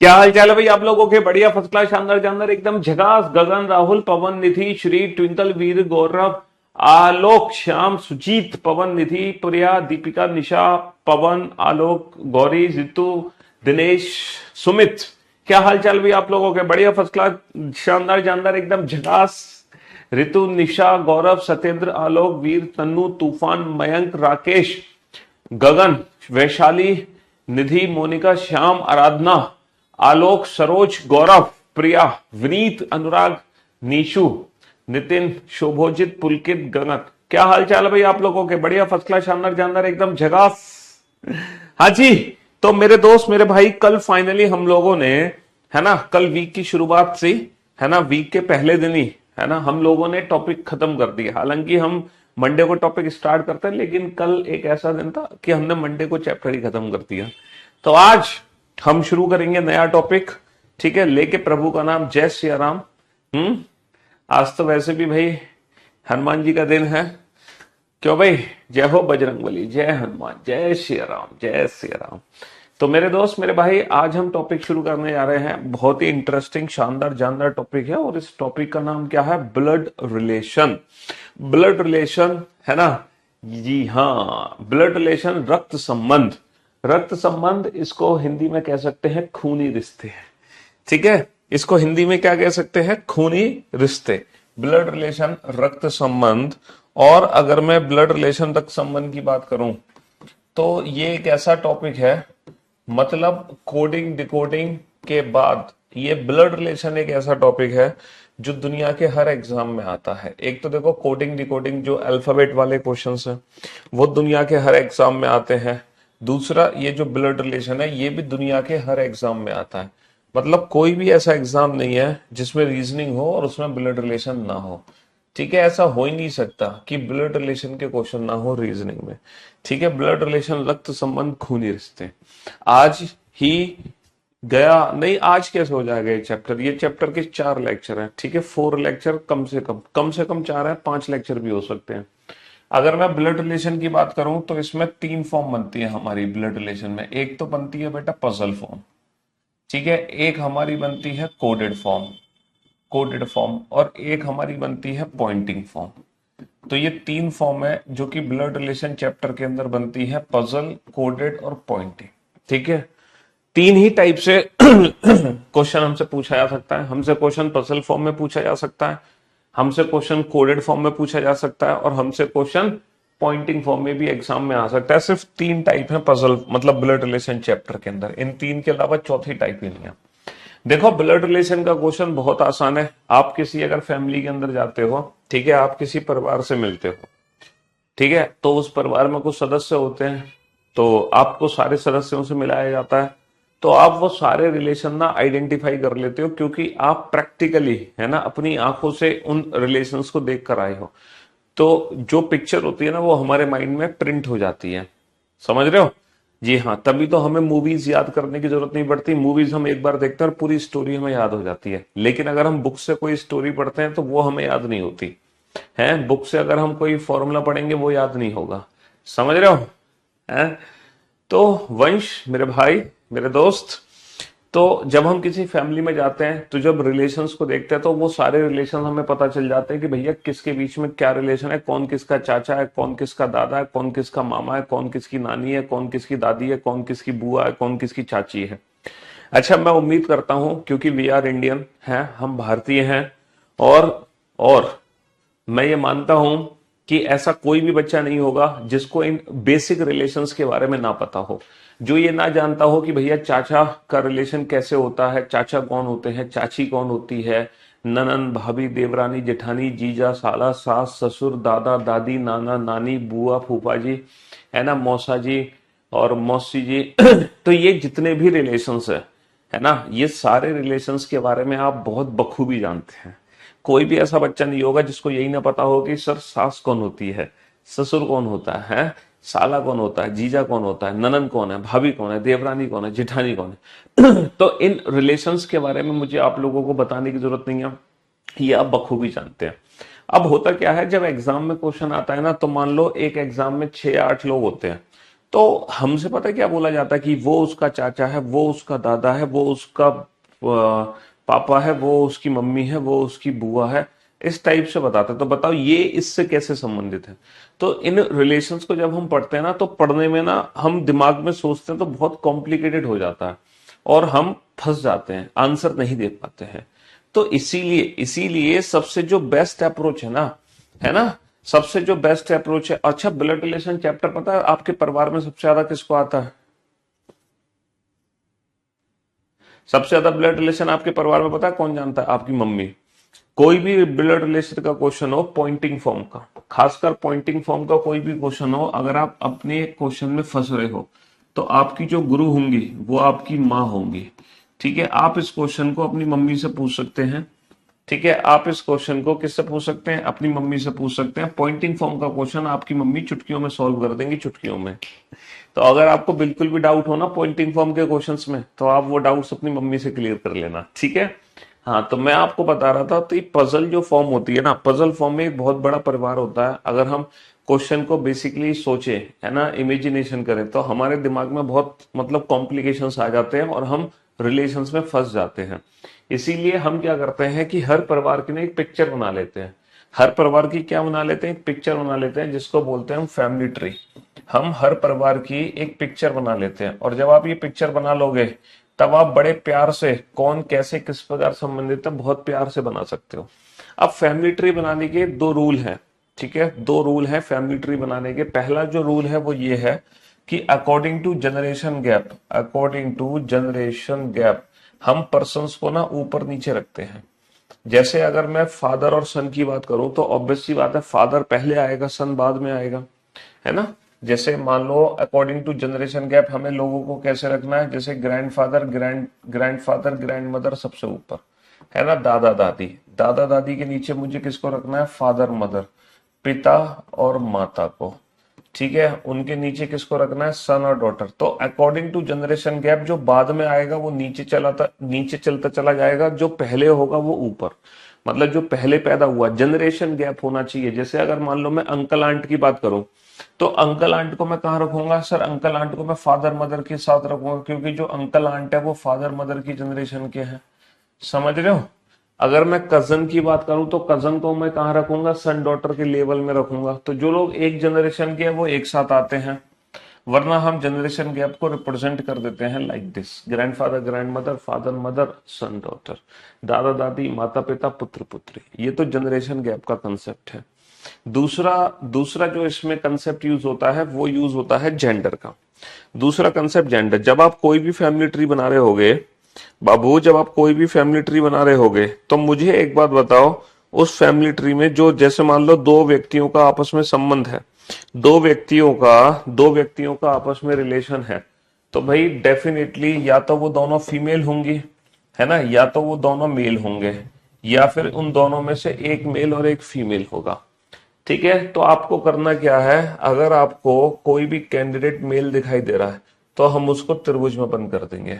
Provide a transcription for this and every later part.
क्या हाल चाल है भाई आप लोगों के? बढ़िया, फर्स्ट क्लास, शानदार जानदार, एकदम झकास। गगन, राहुल, पवन, निधि, श्री, ट्विंकल, वीर, गौरव, आलोक, श्याम, सुजीत, पवन, निधि, प्रिया, दीपिका, निशा, पवन, आलोक, गौरी, जितू, दिनेश, सुमित। क्या हाल चाल भाई आप लोगों के? बढ़िया, फर्स्ट क्लास, शानदार जानदार, एकदम झकास। ऋतु, निशा, गौरव, सत्येंद्र, आलोक, वीर, तन्नू, तूफान, मयंक, राकेश, गगन, वैशाली, निधि, मोनिका, श्याम, आराधना, आलोक, सरोज, गौरव, प्रिया, विनीत, अनुराग, नीशु, नितिन, शोभोजित, पुलकित, गगन। क्या हाल चाल है भाई आप लोगों के? बढ़िया, फर्स्ट क्लास, शानदार जानदार, एकदम झकास। हाँ जी। तो मेरे दोस्त, मेरे भाई, कल फाइनली हम लोगों ने, है ना, कल वीक की शुरुआत से, है ना, वीक के पहले दिन ही, है ना, हम लोगों ने टॉपिक खत्म कर दिया। हालांकि हम मंडे को टॉपिक स्टार्ट करते हैं, लेकिन कल एक ऐसा दिन था कि हमने मंडे को चैप्टर ही खत्म कर दिया। तो आज हम शुरू करेंगे नया टॉपिक, ठीक है, लेके प्रभु का नाम, जय सिया राम। आज तो वैसे भी भाई हनुमान जी का दिन है। क्यों भाई? जय हो बजरंगबली, जय हनुमान, जय श्री राम, जय श्री राम। तो मेरे दोस्त, मेरे भाई, आज हम टॉपिक शुरू करने जा रहे हैं। बहुत ही इंटरेस्टिंग, शानदार जानदार टॉपिक है, और इस टॉपिक का नाम क्या है? Blood relation. ब्लड रिलेशन, है ना? जी हाँ, ब्लड रिलेशन, रक्त संबंध। रक्त संबंध, इसको हिंदी में कह सकते हैं खूनी रिश्ते। ठीक है, इसको हिंदी में क्या कह सकते हैं? खूनी रिश्ते, ब्लड रिलेशन, रक्त संबंध। और अगर मैं ब्लड रिलेशन रक्त संबंध की बात करूं, तो ये एक ऐसा टॉपिक है, मतलब कोडिंग डिकोडिंग के बाद ये ब्लड रिलेशन एक ऐसा टॉपिक है जो दुनिया के हर एग्जाम में आता है। एक तो देखो, कोडिंग डिकोडिंग जो अल्फाबेट वाले क्वेश्चंस हैं वो दुनिया के हर एग्जाम में आते हैं। दूसरा, ये जो ब्लड रिलेशन है ये भी दुनिया के हर एग्जाम में आता है। मतलब कोई भी ऐसा एग्जाम नहीं है जिसमें रीजनिंग हो और उसमें ब्लड रिलेशन ना हो। ठीक है, ऐसा हो ही नहीं सकता कि ब्लड रिलेशन के क्वेश्चन ना हो रीजनिंग में। ठीक है, ब्लड रिलेशन, रक्त संबंध, खूनी रिश्ते। आज ही गया नहीं, आज कैसे हो जाएगा ये चैप्टर? ये चैप्टर के 4 लेक्चर हैं, ठीक है, 4 लेक्चर, कम से कम 4 है, 5 लेक्चर भी हो सकते हैं। अगर मैं ब्लड रिलेशन की बात करूं तो इसमें 3 फॉर्म बनती है हमारी ब्लड रिलेशन में। एक तो बनती है बेटा पजल फॉर्म, ठीक है, एक हमारी बनती है कोडेड फॉर्म, और एक हमारी बनती है पॉइंटिंग फॉर्म। तो ये 3 फॉर्म है जो कि ब्लड रिलेशन चैप्टर के अंदर बनती है, पजल, कोडेड और पॉइंटिंग। ठीक है, 3 ही टाइप से क्वेश्चन हमसे पूछा जा सकता है। हमसे क्वेश्चन पजल फॉर्म में पूछा जा सकता है, हमसे क्वेश्चन कोडेड फॉर्म में पूछा जा सकता है, और हमसे क्वेश्चन पॉइंटिंग फॉर्म में भी एग्जाम में आ सकता है। सिर्फ 3 टाइप है पजल, मतलब ब्लड रिलेशन चैप्टर के अंदर। इन 3 के अलावा चौथी टाइप ही नहीं है। देखो, ब्लड रिलेशन का क्वेश्चन बहुत आसान है। आप किसी अगर फैमिली के अंदर जाते हो, ठीक है, आप किसी परिवार से मिलते हो, ठीक है, तो उस परिवार में कुछ सदस्य होते हैं, तो आपको सारे सदस्यों से मिलाया जाता है। तो आप वो सारे रिलेशन ना आइडेंटिफाई कर लेते हो, क्योंकि आप प्रैक्टिकली, है ना, अपनी आंखों से उन रिलेशंस को देख कर आए हो। तो जो पिक्चर होती है ना वो हमारे माइंड में प्रिंट हो जाती है। समझ रहे हो? जी हाँ, तभी तो हमें मूवीज याद करने की जरूरत नहीं पड़ती। मूवीज हम एक बार देखते हैं और पूरी स्टोरी हमें याद हो जाती है। लेकिन अगर हम बुक से कोई स्टोरी पढ़ते हैं तो वो हमें याद नहीं होती है। बुक से अगर हम कोई फॉर्मूला पढ़ेंगे वो याद नहीं होगा। समझ रहे हो? है? तो वंश, मेरे भाई, मेरे दोस्त, तो जब हम किसी फैमिली में जाते हैं तो जब रिलेशंस को देखते हैं तो वो सारे रिलेशन हमें पता चल जाते हैं कि भैया किसके बीच में क्या रिलेशन है, कौन किसका चाचा है, कौन किसका दादा है, कौन किसका मामा है, कौन किसकी नानी है, कौन किसकी दादी है, कौन किसकी बुआ है, कौन किसकी चाची है। अच्छा, मैं उम्मीद करता हूं, क्योंकि वी आर इंडियन हैं, हम भारतीय हैं, और मैं ये मानता हूं कि ऐसा कोई भी बच्चा नहीं होगा जिसको इन बेसिक रिलेशंस के बारे में ना पता हो, जो ये ना जानता हो कि भैया चाचा का रिलेशन कैसे होता है, चाचा कौन होते हैं, चाची कौन होती है, ननन, भाभी, देवरानी, जेठानी, जीजा, साला, सास, ससुर, दादा, दादी, नाना, नानी, बुआ, फूफा जी, है ना, मौसा जी और मौसी जी। तो ये जितने भी रिलेशंस है ना, ये सारे रिलेशंस के बारे में आप बहुत बखूबी जानते हैं। कोई भी ऐसा बच्चा नहीं होगा जिसको यही ना पता हो कि सर सास कौन होती है, ससुर कौन होता है, साला कौन होता है, जीजा कौन होता है, ननन कौन है, भाभी कौन है, देवरानी कौन है, जेठानी कौन है। तो इन रिलेशंस के बारे में मुझे आप लोगों को बताने की जरूरत नहीं है, ये आप बखूबी जानते हैं। अब होता क्या है, जब एग्जाम में क्वेश्चन आता है ना, तो मान लो एक एग्जाम में 6 या 8 लोग होते हैं, तो हमसे पता है क्या बोला जाता है कि वो उसका चाचा है, वो उसका दादा है, वो उसका पापा है, वो उसकी मम्मी है, वो उसकी बुआ है, इस टाइप से बताते हैं। तो बताओ ये इससे कैसे संबंधित है। तो इन रिलेशंस को जब हम पढ़ते हैं ना, तो पढ़ने में ना हम दिमाग में सोचते हैं तो बहुत कॉम्प्लिकेटेड हो जाता है और हम फंस जाते हैं, आंसर नहीं दे पाते हैं। तो इसीलिए इसीलिए सबसे जो बेस्ट अप्रोच है ना, सबसे जो बेस्ट अप्रोच है। अच्छा, ब्लड रिलेशन चैप्टर पता है आपके परिवार में सबसे ज्यादा किसको आता है? सबसे ज्यादा ब्लड रिलेशन आपके परिवार में पता है कौन जानता है? आपकी मम्मी। कोई भी ब्लड रिलेशन का क्वेश्चन हो पॉइंटिंग फॉर्म का, खासकर पॉइंटिंग फॉर्म का कोई भी क्वेश्चन हो, अगर आप अपने क्वेश्चन में फंस रहे हो तो आपकी जो गुरु होंगी वो आपकी माँ होंगी। ठीक है, आप इस क्वेश्चन को अपनी मम्मी से पूछ सकते हैं। ठीक है, आप इस क्वेश्चन को किससे पूछ सकते हैं? अपनी मम्मी से पूछ सकते हैं। पॉइंटिंग फॉर्म का क्वेश्चन आपकी मम्मी चुटकियों में सॉल्व कर देंगी, चुटकियों में। तो अगर आपको बिल्कुल भी डाउट हो ना पॉइंटिंग फॉर्म के क्वेश्चंस में, तो आप वो डाउट्स अपनी मम्मी से क्लियर कर लेना। ठीक है। हाँ, तो मैं आपको बता रहा था, तो ये पजल जो फॉर्म होती है ना, पजल फॉर्म में एक बहुत बड़ा परिवार होता है। अगर हम क्वेश्चन को बेसिकली सोचे, है ना, इमेजिनेशन करें, तो हमारे दिमाग में बहुत मतलब कॉम्प्लिकेशंस आ जाते हैं और हम रिलेशंस में फंस जाते हैं। इसीलिए हम क्या करते हैं कि हर परिवार की ना एक पिक्चर बना लेते हैं। हर परिवार की क्या बना लेते हैं? एक पिक्चर बना लेते हैं, जिसको बोलते हैं हम फैमिली ट्री। हम हर परिवार की एक पिक्चर बना लेते हैं, और जब आप ये पिक्चर बना लोगे तब आप बड़े प्यार से कौन कैसे किस प्रकार संबंधित है बहुत प्यार से बना सकते हो। अब फैमिली ट्री बनाने के दो रूल हैं। ठीक है, दो रूल हैं फैमिली ट्री बनाने के। पहला जो रूल है वो ये है कि according to generation gap, according to generation gap हम पर्सन्स को ना ऊपर नीचे रखते हैं। जैसे अगर मैं फादर और सन की बात करूं तो ऑब्वियस सी बात है, फादर पहले आएगा, सन बाद में आएगा, है ना। जैसे मान लो अकॉर्डिंग टू जनरेशन गैप हमें लोगों को कैसे रखना है, जैसे ग्रैंडफादर, ग्रैंडफादर, ग्रैंडमदर सबसे ऊपर, है ना, दादा दादी, दादा दादी के नीचे मुझे किसको रखना है? फादर मदर, पिता और माता को। ठीक है, उनके नीचे किसको रखना है? सन और डॉटर। तो अकॉर्डिंग टू जनरेशन गैप जो बाद में आएगा वो नीचे चलता चला जाएगा, जो पहले होगा वो ऊपर। मतलब जो पहले पैदा हुआ, जनरेशन गैप होना चाहिए। जैसे अगर मान लो मैं अंकल आंट की बात करूं, तो अंकल आंट को मैं कहाँ रखूंगा? सर अंकल आंट को मैं फादर मदर के साथ रखूंगा, क्योंकि जो अंकल आंट है वो फादर मदर की जनरेशन के हैं। समझ रहे हो? अगर मैं कजन की बात करूं तो कजन को मैं कहाँ रखूंगा? सन डॉटर के लेवल में रखूंगा। तो जो लोग एक जनरेशन के हैं वो एक साथ आते हैं, वरना हम जनरेशन गैप को रिप्रेजेंट कर देते हैं like this: grandfather, grandmother, father mother, son daughter, दादा दादी, माता पिता, पुत्र पुत्री। ये तो जनरेशन गैप का कंसेप्ट है। दूसरा दूसरा जो इसमें कंसेप्ट यूज होता है वो यूज होता है जेंडर का। दूसरा कंसेप्ट जेंडर। जब आप कोई भी फैमिली ट्री बना रहे होगे बाबू, जब आप कोई भी फैमिली ट्री बना रहे होगे, तो मुझे एक बात बताओ, उस फैमिली ट्री में जो, जैसे मान लो दो व्यक्तियों का आपस में संबंध है, दो व्यक्तियों का आपस में रिलेशन है, तो भाई डेफिनेटली या तो वो दोनों फीमेल होंगी, है ना, या तो वो दोनों मेल होंगे, या फिर उन दोनों में से एक मेल और एक फीमेल होगा। ठीक है, तो आपको करना क्या है? अगर आपको कोई भी कैंडिडेट मेल दिखाई दे रहा है तो हम उसको त्रिभुज में बंद कर देंगे,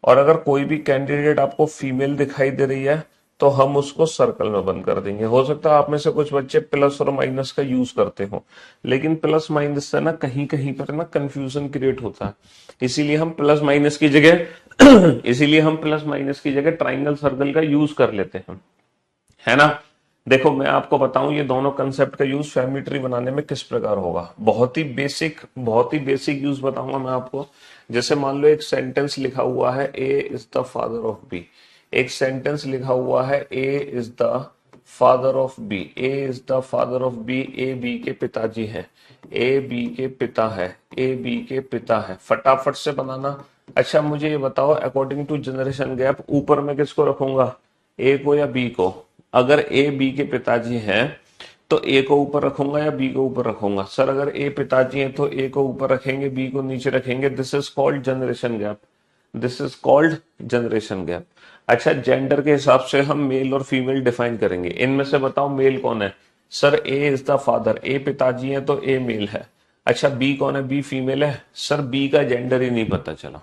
और अगर कोई भी कैंडिडेट आपको फीमेल दिखाई दे रही है तो हम उसको सर्कल में बंद कर देंगे। हो सकता है आप में से कुछ बच्चे प्लस और माइनस का यूज करते हो, लेकिन प्लस माइनस से ना कहीं कहीं पर ना कंफ्यूजन क्रिएट होता है। इसीलिए हम प्लस माइनस की जगह इसीलिए हम प्लस माइनस की जगह ट्राइंगल सर्कल का यूज कर लेते हैं, है ना। देखो मैं आपको बताऊं ये दोनों कंसेप्ट का यूज फैमिली ट्री बनाने में किस प्रकार होगा। बहुत ही बेसिक यूज बताऊंगा मैं आपको। जैसे मान लो एक सेंटेंस लिखा हुआ है, A is the father of B. एक सेंटेंस लिखा हुआ है, A is the father of B. A is the father of B. A B के पिताजी हैं। ए बी के पिता है। ए बी के पिता है। फटाफट से बनाना। अच्छा मुझे ये बताओ, अकॉर्डिंग टू जनरेशन गैप ऊपर में किसको रखूंगा? ए को या बी को? अगर ए बी के पिताजी हैं तो ए को ऊपर रखूंगा या बी को ऊपर रखूंगा? सर अगर ए पिताजी हैं तो ए को ऊपर रखेंगे, बी को नीचे रखेंगे। This is called generation gap. This is called generation gap. अच्छा, जेंडर के हिसाब से हम मेल और फीमेल डिफाइन करेंगे। इनमें से बताओ मेल कौन है? Sir A is the father. A पिताजी है तो ए मेल है। अच्छा बी कौन है? बी फीमेल है। सर बी का जेंडर ही नहीं पता चला।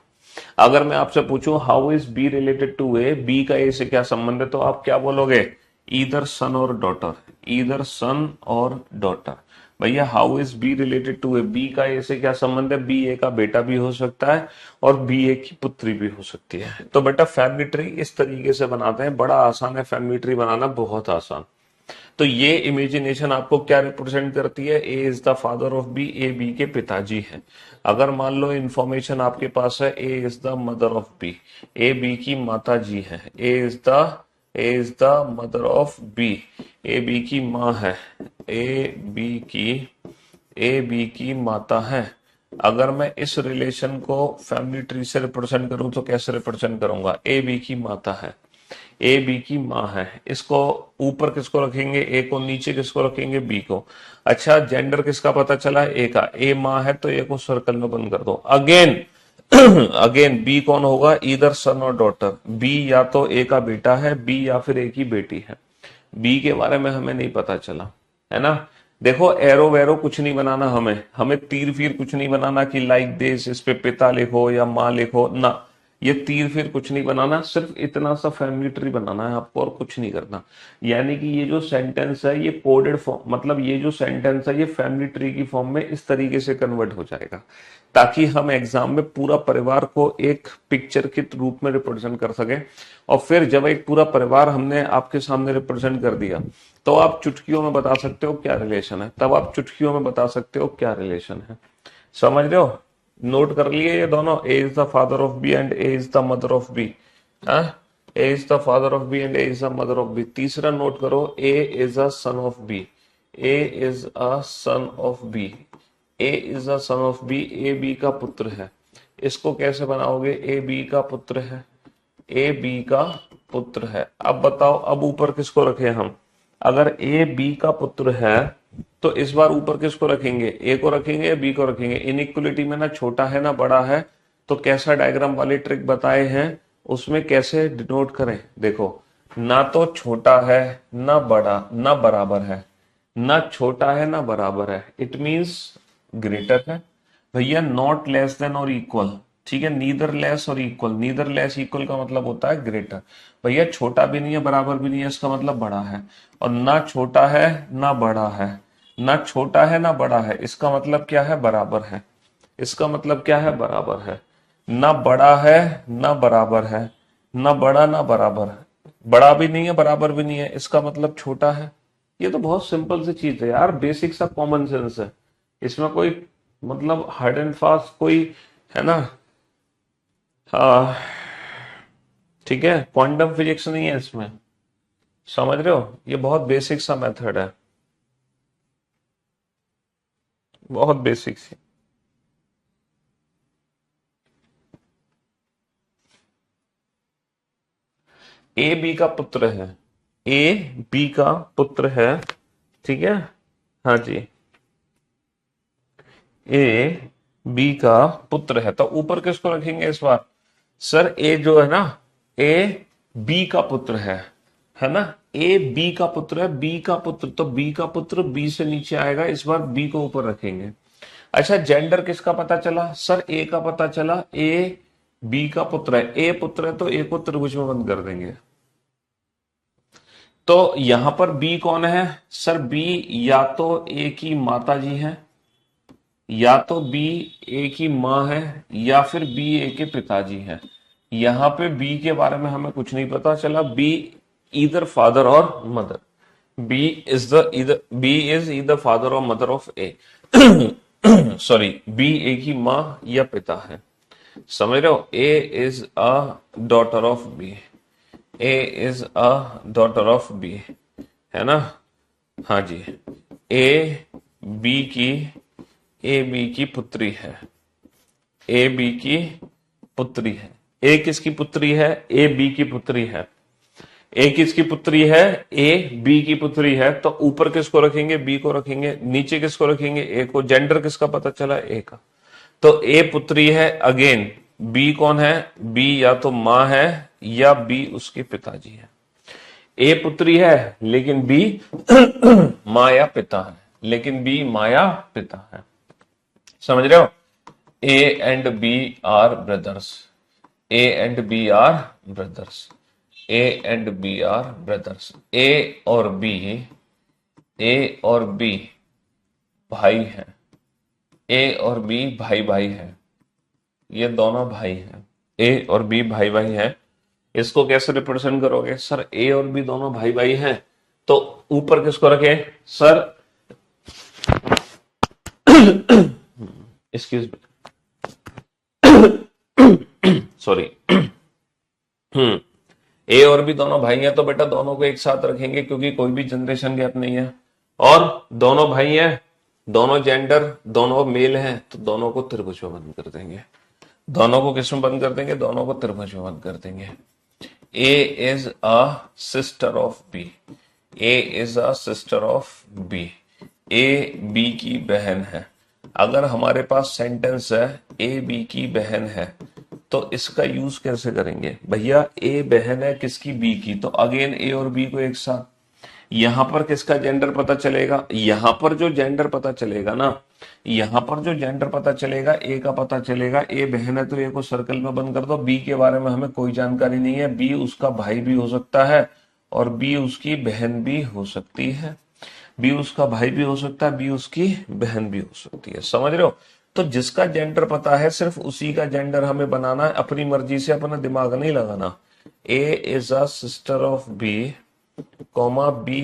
अगर मैं आपसे पूछूं how is B related to A, B का ए से क्या संबंध है, तो आप क्या बोलोगे? ईदर सन और डॉटर, ईदर सन और डॉटर। भैया how is B related to A, B का ए से क्या संबंध है, बी ए का बेटा भी हो सकता है और बी ए की पुत्री भी हो सकती है। तो बेटा फैमिली ट्री इस तरीके से बनाते हैं, बड़ा आसान है फैमिली ट्री बनाना, बहुत आसान। तो ये इमेजिनेशन आपको क्या रिप्रेजेंट करती है, A is the father of B, A B के पिताजी है। अगर मान लो इंफॉर्मेशन आपके पास है A is the mother of B, A B की माता जी है, A is the mother of B, A B की माँ है, ए बी की माता है। अगर मैं इस रिलेशन को फैमिली ट्री से रिप्रेजेंट करूं तो कैसे रिप्रेजेंट करूंगा, ए बी की माता है, ए बी की माँ है, इसको ऊपर किसको रखेंगे, ए को, नीचे किसको रखेंगे, बी को। अच्छा जेंडर किसका पता चला, ए का, ए माँ है तो ए को सर्कल में बंद कर दो। अगेन अगेन बी कौन होगा, इधर सन और डॉटर, बी या तो ए का बेटा है, बी या फिर ए की बेटी है। बी के बारे में हमें नहीं पता चला, है ना। देखो एरो वेरो कुछ नहीं बनाना, हमें तीर फिर कुछ नहीं बनाना कि लाइक दिस, इस पे पिता लिखो या माँ लिखो ना, ये तीर फिर कुछ नहीं बनाना, सिर्फ इतना सा फैमिली ट्री बनाना है आपको और कुछ नहीं करना। यानी कि ये जो सेंटेंस है ये कोडेड फॉर्म, मतलब ये जो सेंटेंस है ये फैमिली ट्री की फॉर्म में इस तरीके से कन्वर्ट हो जाएगा ताकि हम एग्जाम में पूरा परिवार को एक पिक्चर के रूप में रिप्रेजेंट कर सके। और फिर जब एक पूरा परिवार हमने आपके सामने रिप्रेजेंट कर दिया तो आप चुटकियों में बता सकते हो क्या रिलेशन है, तब आप चुटकियों में बता सकते हो क्या रिलेशन है। समझ रहे हो, नोट कर लिए ये दोनों, A is the father of B and A is the mother of B, A is the father of B and A is the mother of B. तीसरा नोट करो, A is a son of B, A is a son of B, A is a son of B, A B का पुत्र है। इसको कैसे बनाओगे, ए B का पुत्र है, ए बी का पुत्र है। अब बताओ अब ऊपर किसको रखे हम, अगर ए बी का पुत्र है तो इस बार ऊपर किसको रखेंगे, ए को रखेंगे या बी को रखेंगे। इनइक्वलिटी में ना छोटा है ना बड़ा है, तो कैसा डायग्राम वाले ट्रिक बताए हैं उसमें कैसे डिनोट करें। देखो ना तो छोटा है ना बड़ा ना बराबर है, ना छोटा है ना बराबर है, इट मींस ग्रेटर है। भैया नॉट लेस देन और इक्वल, ठीक है, नीदर लेस और इक्वल, नीदर लेस इक्वल का मतलब होता है ग्रेटर। भैया छोटा भी नहीं है बराबर भी नहीं है, इसका मतलब बड़ा है। और ना छोटा है ना बड़ा है, ना छोटा है ना बड़ा है, इसका मतलब क्या है, बराबर है। इसका मतलब क्या है, बराबर है। ना बड़ा है ना बराबर है, ना बड़ा ना बराबर है, बड़ा भी नहीं है बराबर भी नहीं है, इसका मतलब छोटा है। ये तो बहुत सिंपल सी चीज है यार, बेसिक सा कॉमन सेंस है, इसमें कोई मतलब हार्ड एंड फास्ट कोई, है ना, हाँ ठीक है, क्वांटम फिजिक्स नहीं है इसमें। समझ रहे हो, ये बहुत बेसिक सा मेथड है, बहुत बेसिक सी। ए बी का पुत्र है, ए बी का पुत्र है, ठीक है, हाँ जी, ए बी का पुत्र है। तो ऊपर किसको रखेंगे इस बार, सर ए जो है ना, ए बी का पुत्र है ना, ए बी का पुत्र है, बी का पुत्र, तो बी का पुत्र बी से नीचे आएगा, इस बार बी को ऊपर रखेंगे। अच्छा जेंडर किसका पता चला, सर ए का पता चला, ए बी का पुत्र है, ए पुत्र है तो ए को त्रिभुज में बंद कर देंगे। तो यहां पर बी कौन है, सर बी या तो ए की माता जी है, या तो बी ए की माँ है, या फिर बी ए के पिताजी हैं। यहां पे बी के बारे में हमें कुछ नहीं पता चला, बी इधर फादर और mother, B is either father और mother of A, sorry B A की माँ या पिता है। समझ रहे हो, A is a daughter of B, A is a daughter of B, है ना, हाँ जी, ए बी की ए बी की पुत्री है, ए बी की पुत्री है। ए किसकी पुत्री है, ए बी की पुत्री है। ए किसकी पुत्री है, ए बी की पुत्री है। तो ऊपर किसको रखेंगे, बी को रखेंगे, नीचे किसको रखेंगे, ए को। जेंडर किसका पता चला, ए का। तो ए पुत्री है, अगेन बी कौन है, बी या तो माँ है या बी उसके पिताजी है। ए पुत्री है लेकिन बी माँ या पिता है, लेकिन बी माँ या पिता है। समझ रहे हो, A and B are brothers, A and B are brothers, A and B are brothers. A और बी भाई हैं, ए और बी भाई भाई हैं, ये दोनों भाई हैं, ए और बी भाई भाई हैं। इसको कैसे रिप्रेजेंट करोगे सर? ए और बी दोनों भाई भाई हैं तो ऊपर किसको रखे sir? Excuse me, sorry. A और बी दोनों भाई हैं तो बेटा दोनों को एक साथ रखेंगे क्योंकि कोई भी जनरेशन गैप नहीं है, और दोनों भाई हैं, दोनों जेंडर, दोनों मेल हैं, तो दोनों को त्रिभुज में बंद कर देंगे। दोनों को किस में बंद कर देंगे? दोनों को त्रिभुज में बंद कर देंगे। A is a sister of B, A is a sister of B, A B की बहन है। अगर हमारे पास सेंटेंस है ए बी की बहन है तो इसका यूज कैसे करेंगे भैया? ए बहन है किसकी? बी की, तो अगेन ए और बी को एक साथ। यहां पर किसका जेंडर पता चलेगा? यहां पर जो जेंडर पता चलेगा ना, यहां पर जो जेंडर पता चलेगा ए का पता चलेगा। ए बहन है तो ए को सर्कल में बंद कर दो। बी के बारे में हमें कोई जानकारी नहीं है, बी उसका भाई भी हो सकता है और बी उसकी बहन भी हो सकती है, बी उसका भाई भी हो सकता है, बी उसकी बहन भी हो सकती है। समझ रहे हो? तो जिसका जेंडर पता है सिर्फ उसी का जेंडर हमें बनाना है, अपनी मर्जी से अपना दिमाग नहीं लगाना। A is a sister of B, comma B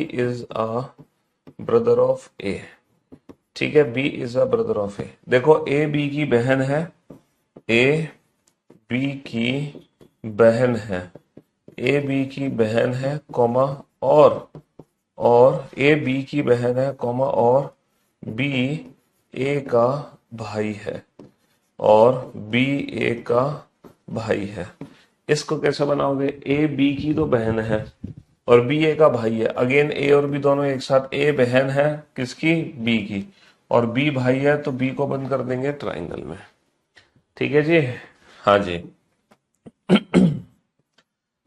is a brother of A. ठीक है, B is a brother of A. देखो ए बी की बहन है, ए बी की बहन है, ए बी की बहन है, कॉमा और ए बी की बहन है, कॉमा और बी ए का भाई है, और बी ए का भाई है। इसको कैसे बनाओगे? ए बी की तो बहन है और बी ए का भाई है। अगेन ए और बी दोनों एक साथ। ए बहन है किसकी? बी की, और बी भाई है तो बी को बंद कर देंगे ट्राइंगल में। ठीक है जी, हाँ जी।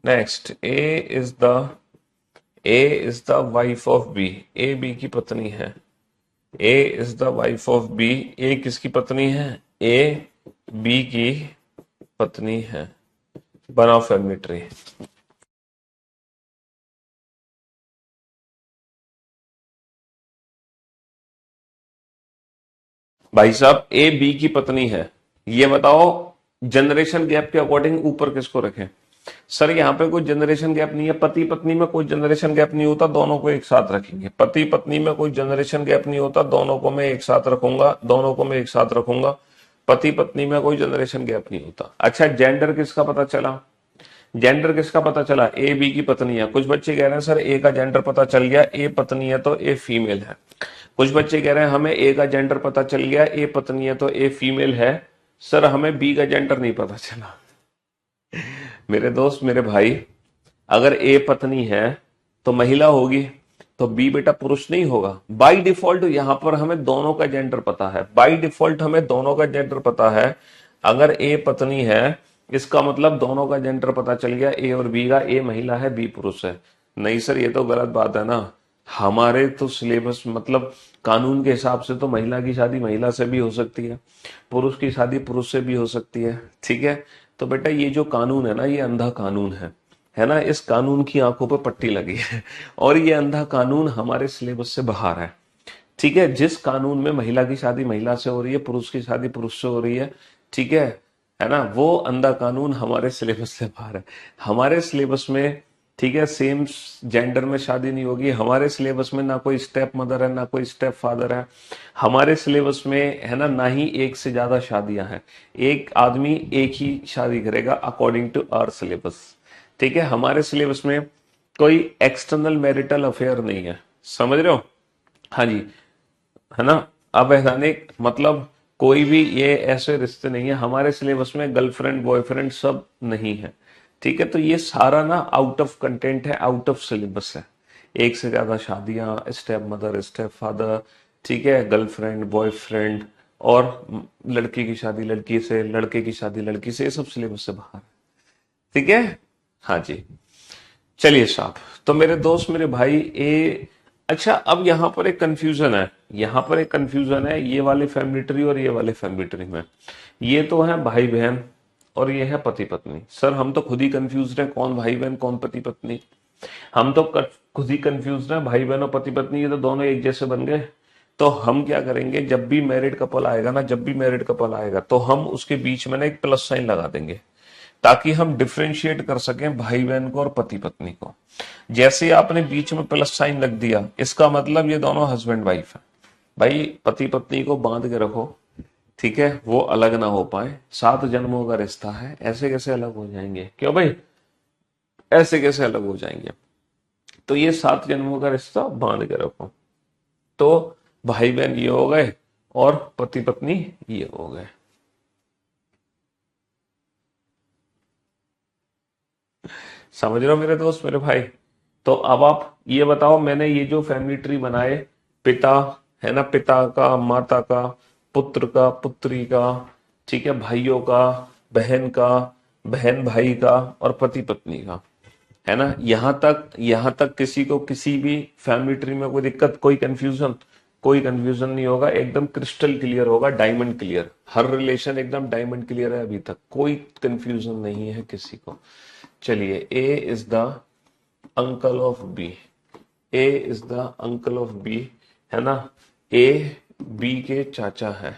Next, A is the wife of B, A B की पत्नी है। A is the wife of B, A किसकी पत्नी है? ए बी की पत्नी है। बनाओ फैमिली ट्री। भाई साहब ए बी की पत्नी है, ये बताओ जनरेशन गैप के अकॉर्डिंग ऊपर किसको रखें? सर यहाँ पे कोई जनरेशन गैप नहीं है, पति पत्नी में कोई जनरेशन गैप नहीं होता, दोनों को एक साथ रखेंगे। पति पत्नी में कोई जनरेशन गैप नहीं होता, दोनों को मैं एक साथ रखूंगा, दोनों को मैं एक साथ रखूंगा। पति पत्नी में कोई जनरेशन गैप नहीं होता। अच्छा, जेंडर किसका पता चला? जेंडर किसका पता चला? ए बी की पत्नी है। कुछ बच्चे कह रहे हैं सर ए का जेंडर पता चल गया, ए पत्नी है तो ए फीमेल है। कुछ बच्चे कह रहे हैं हमें ए का जेंडर पता चल गया, ए पत्नी है तो ए फीमेल है। सर हमें बी का जेंडर नहीं पता चला। मेरे दोस्त, मेरे भाई, अगर ए पत्नी है तो महिला होगी, तो बी बेटा पुरुष नहीं होगा। बाय डिफॉल्ट यहां पर हमें दोनों का जेंडर पता है, बाय डिफॉल्ट हमें दोनों का जेंडर पता है। अगर ए पत्नी है इसका मतलब दोनों का जेंडर पता चल गया, ए और बी का। ए महिला है, बी पुरुष है। नहीं सर ये तो गलत बात है ना। हमारे तो सिलेबस मतलब कानून के हिसाब से तो महिला की शादी महिला से भी हो सकती है, पुरुष की शादी पुरुष से भी हो सकती है। ठीक है, तो बेटा ये जो कानून है ना, ये अंधा कानून है ना। इस कानून की आंखों पर पट्टी लगी है और ये अंधा कानून हमारे सिलेबस से बाहर है। ठीक है, जिस कानून में महिला की शादी महिला से हो रही है, पुरुष की शादी पुरुष से हो रही है, ठीक है ना, वो अंधा कानून हमारे सिलेबस से बाहर है। हमारे सिलेबस में, ठीक है, सेम जेंडर में शादी नहीं होगी। हमारे सिलेबस में ना कोई स्टेप मदर है, ना कोई स्टेप फादर है। हमारे सिलेबस में है ना ही एक से ज्यादा शादियां हैं। एक आदमी एक ही शादी करेगा अकॉर्डिंग टू आवर सिलेबस। ठीक है, हमारे सिलेबस में कोई एक्सटर्नल मैरिटल अफेयर नहीं है। समझ रहे हो? हाँ जी, है ना। अवैधानिक मतलब कोई भी ये ऐसे रिश्ते नहीं है हमारे सिलेबस में। गर्लफ्रेंड बॉयफ्रेंड सब नहीं है। ठीक है, तो ये सारा ना आउट ऑफ कंटेंट है, आउट ऑफ सिलेबस है। एक से ज्यादा शादियां, स्टेप मदर, स्टेप फादर, ठीक है, गर्लफ्रेंड बॉयफ्रेंड, और लड़की की शादी लड़की से, लड़के की शादी लड़की से, ये सब सिलेबस से बाहर है। ठीक है, हाँ जी। चलिए साहब, तो मेरे दोस्त, मेरे भाई, ए अच्छा अब यहां पर एक कंफ्यूजन है, यहां पर एक कंफ्यूजन है ये वाले फैमिली ट्री और ये वाले फैमिली ट्री में। ये तो है भाई बहन और ये है पति पत्नी। सर हम तो खुद ही कंफ्यूज हैं, कौन भाई बहन कौन पति पत्नी। हम तो खुद ही कंफ्यूज ना, भाई बहन और पति पत्नी ये तो दोनों एक जैसे बन गए। तो हम क्या करेंगे, जब भी मैरिड कपल आएगा ना, जब भी मैरिड कपल आएगा तो हम उसके बीच में ना एक प्लस साइन लगा देंगे, ताकि हम डिफ्रेंशिएट कर सकें भाई बहन को और पति पत्नी को। जैसे ही आपने बीच में प्लस साइन लग दिया, इसका मतलब ये दोनों हस्बैंड वाइफ है। भाई पति पत्नी को बांध के रखो, ठीक है, वो अलग ना हो पाए। 7 जन्मों का रिश्ता है, ऐसे कैसे अलग हो जाएंगे, क्यों भाई, ऐसे कैसे अलग हो जाएंगे। तो ये 7 जन्मों का रिश्ता बांध के रखो। तो भाई बहन ये हो गए और पति पत्नी ये हो गए। समझ रहे हो मेरे दोस्त, मेरे भाई। तो अब आप ये बताओ, मैंने ये जो फैमिली ट्री बनाए, पिता है ना, पिता का, माता का, पुत्र का, पुत्री का, ठीक है, भाइयों का, बहन का, बहन भाई का, और पति पत्नी का, है ना, यहां तक किसी को किसी भी फैमिली ट्री में कोई दिक्कत, कोई कंफ्यूजन नहीं होगा, एकदम क्रिस्टल क्लियर होगा, डायमंड क्लियर। हर रिलेशन एकदम डायमंड क्लियर है, अभी तक कोई कंफ्यूजन नहीं है किसी को। चलिए, A is the uncle of B, A is the uncle of B, है ना। ए बी के चाचा है,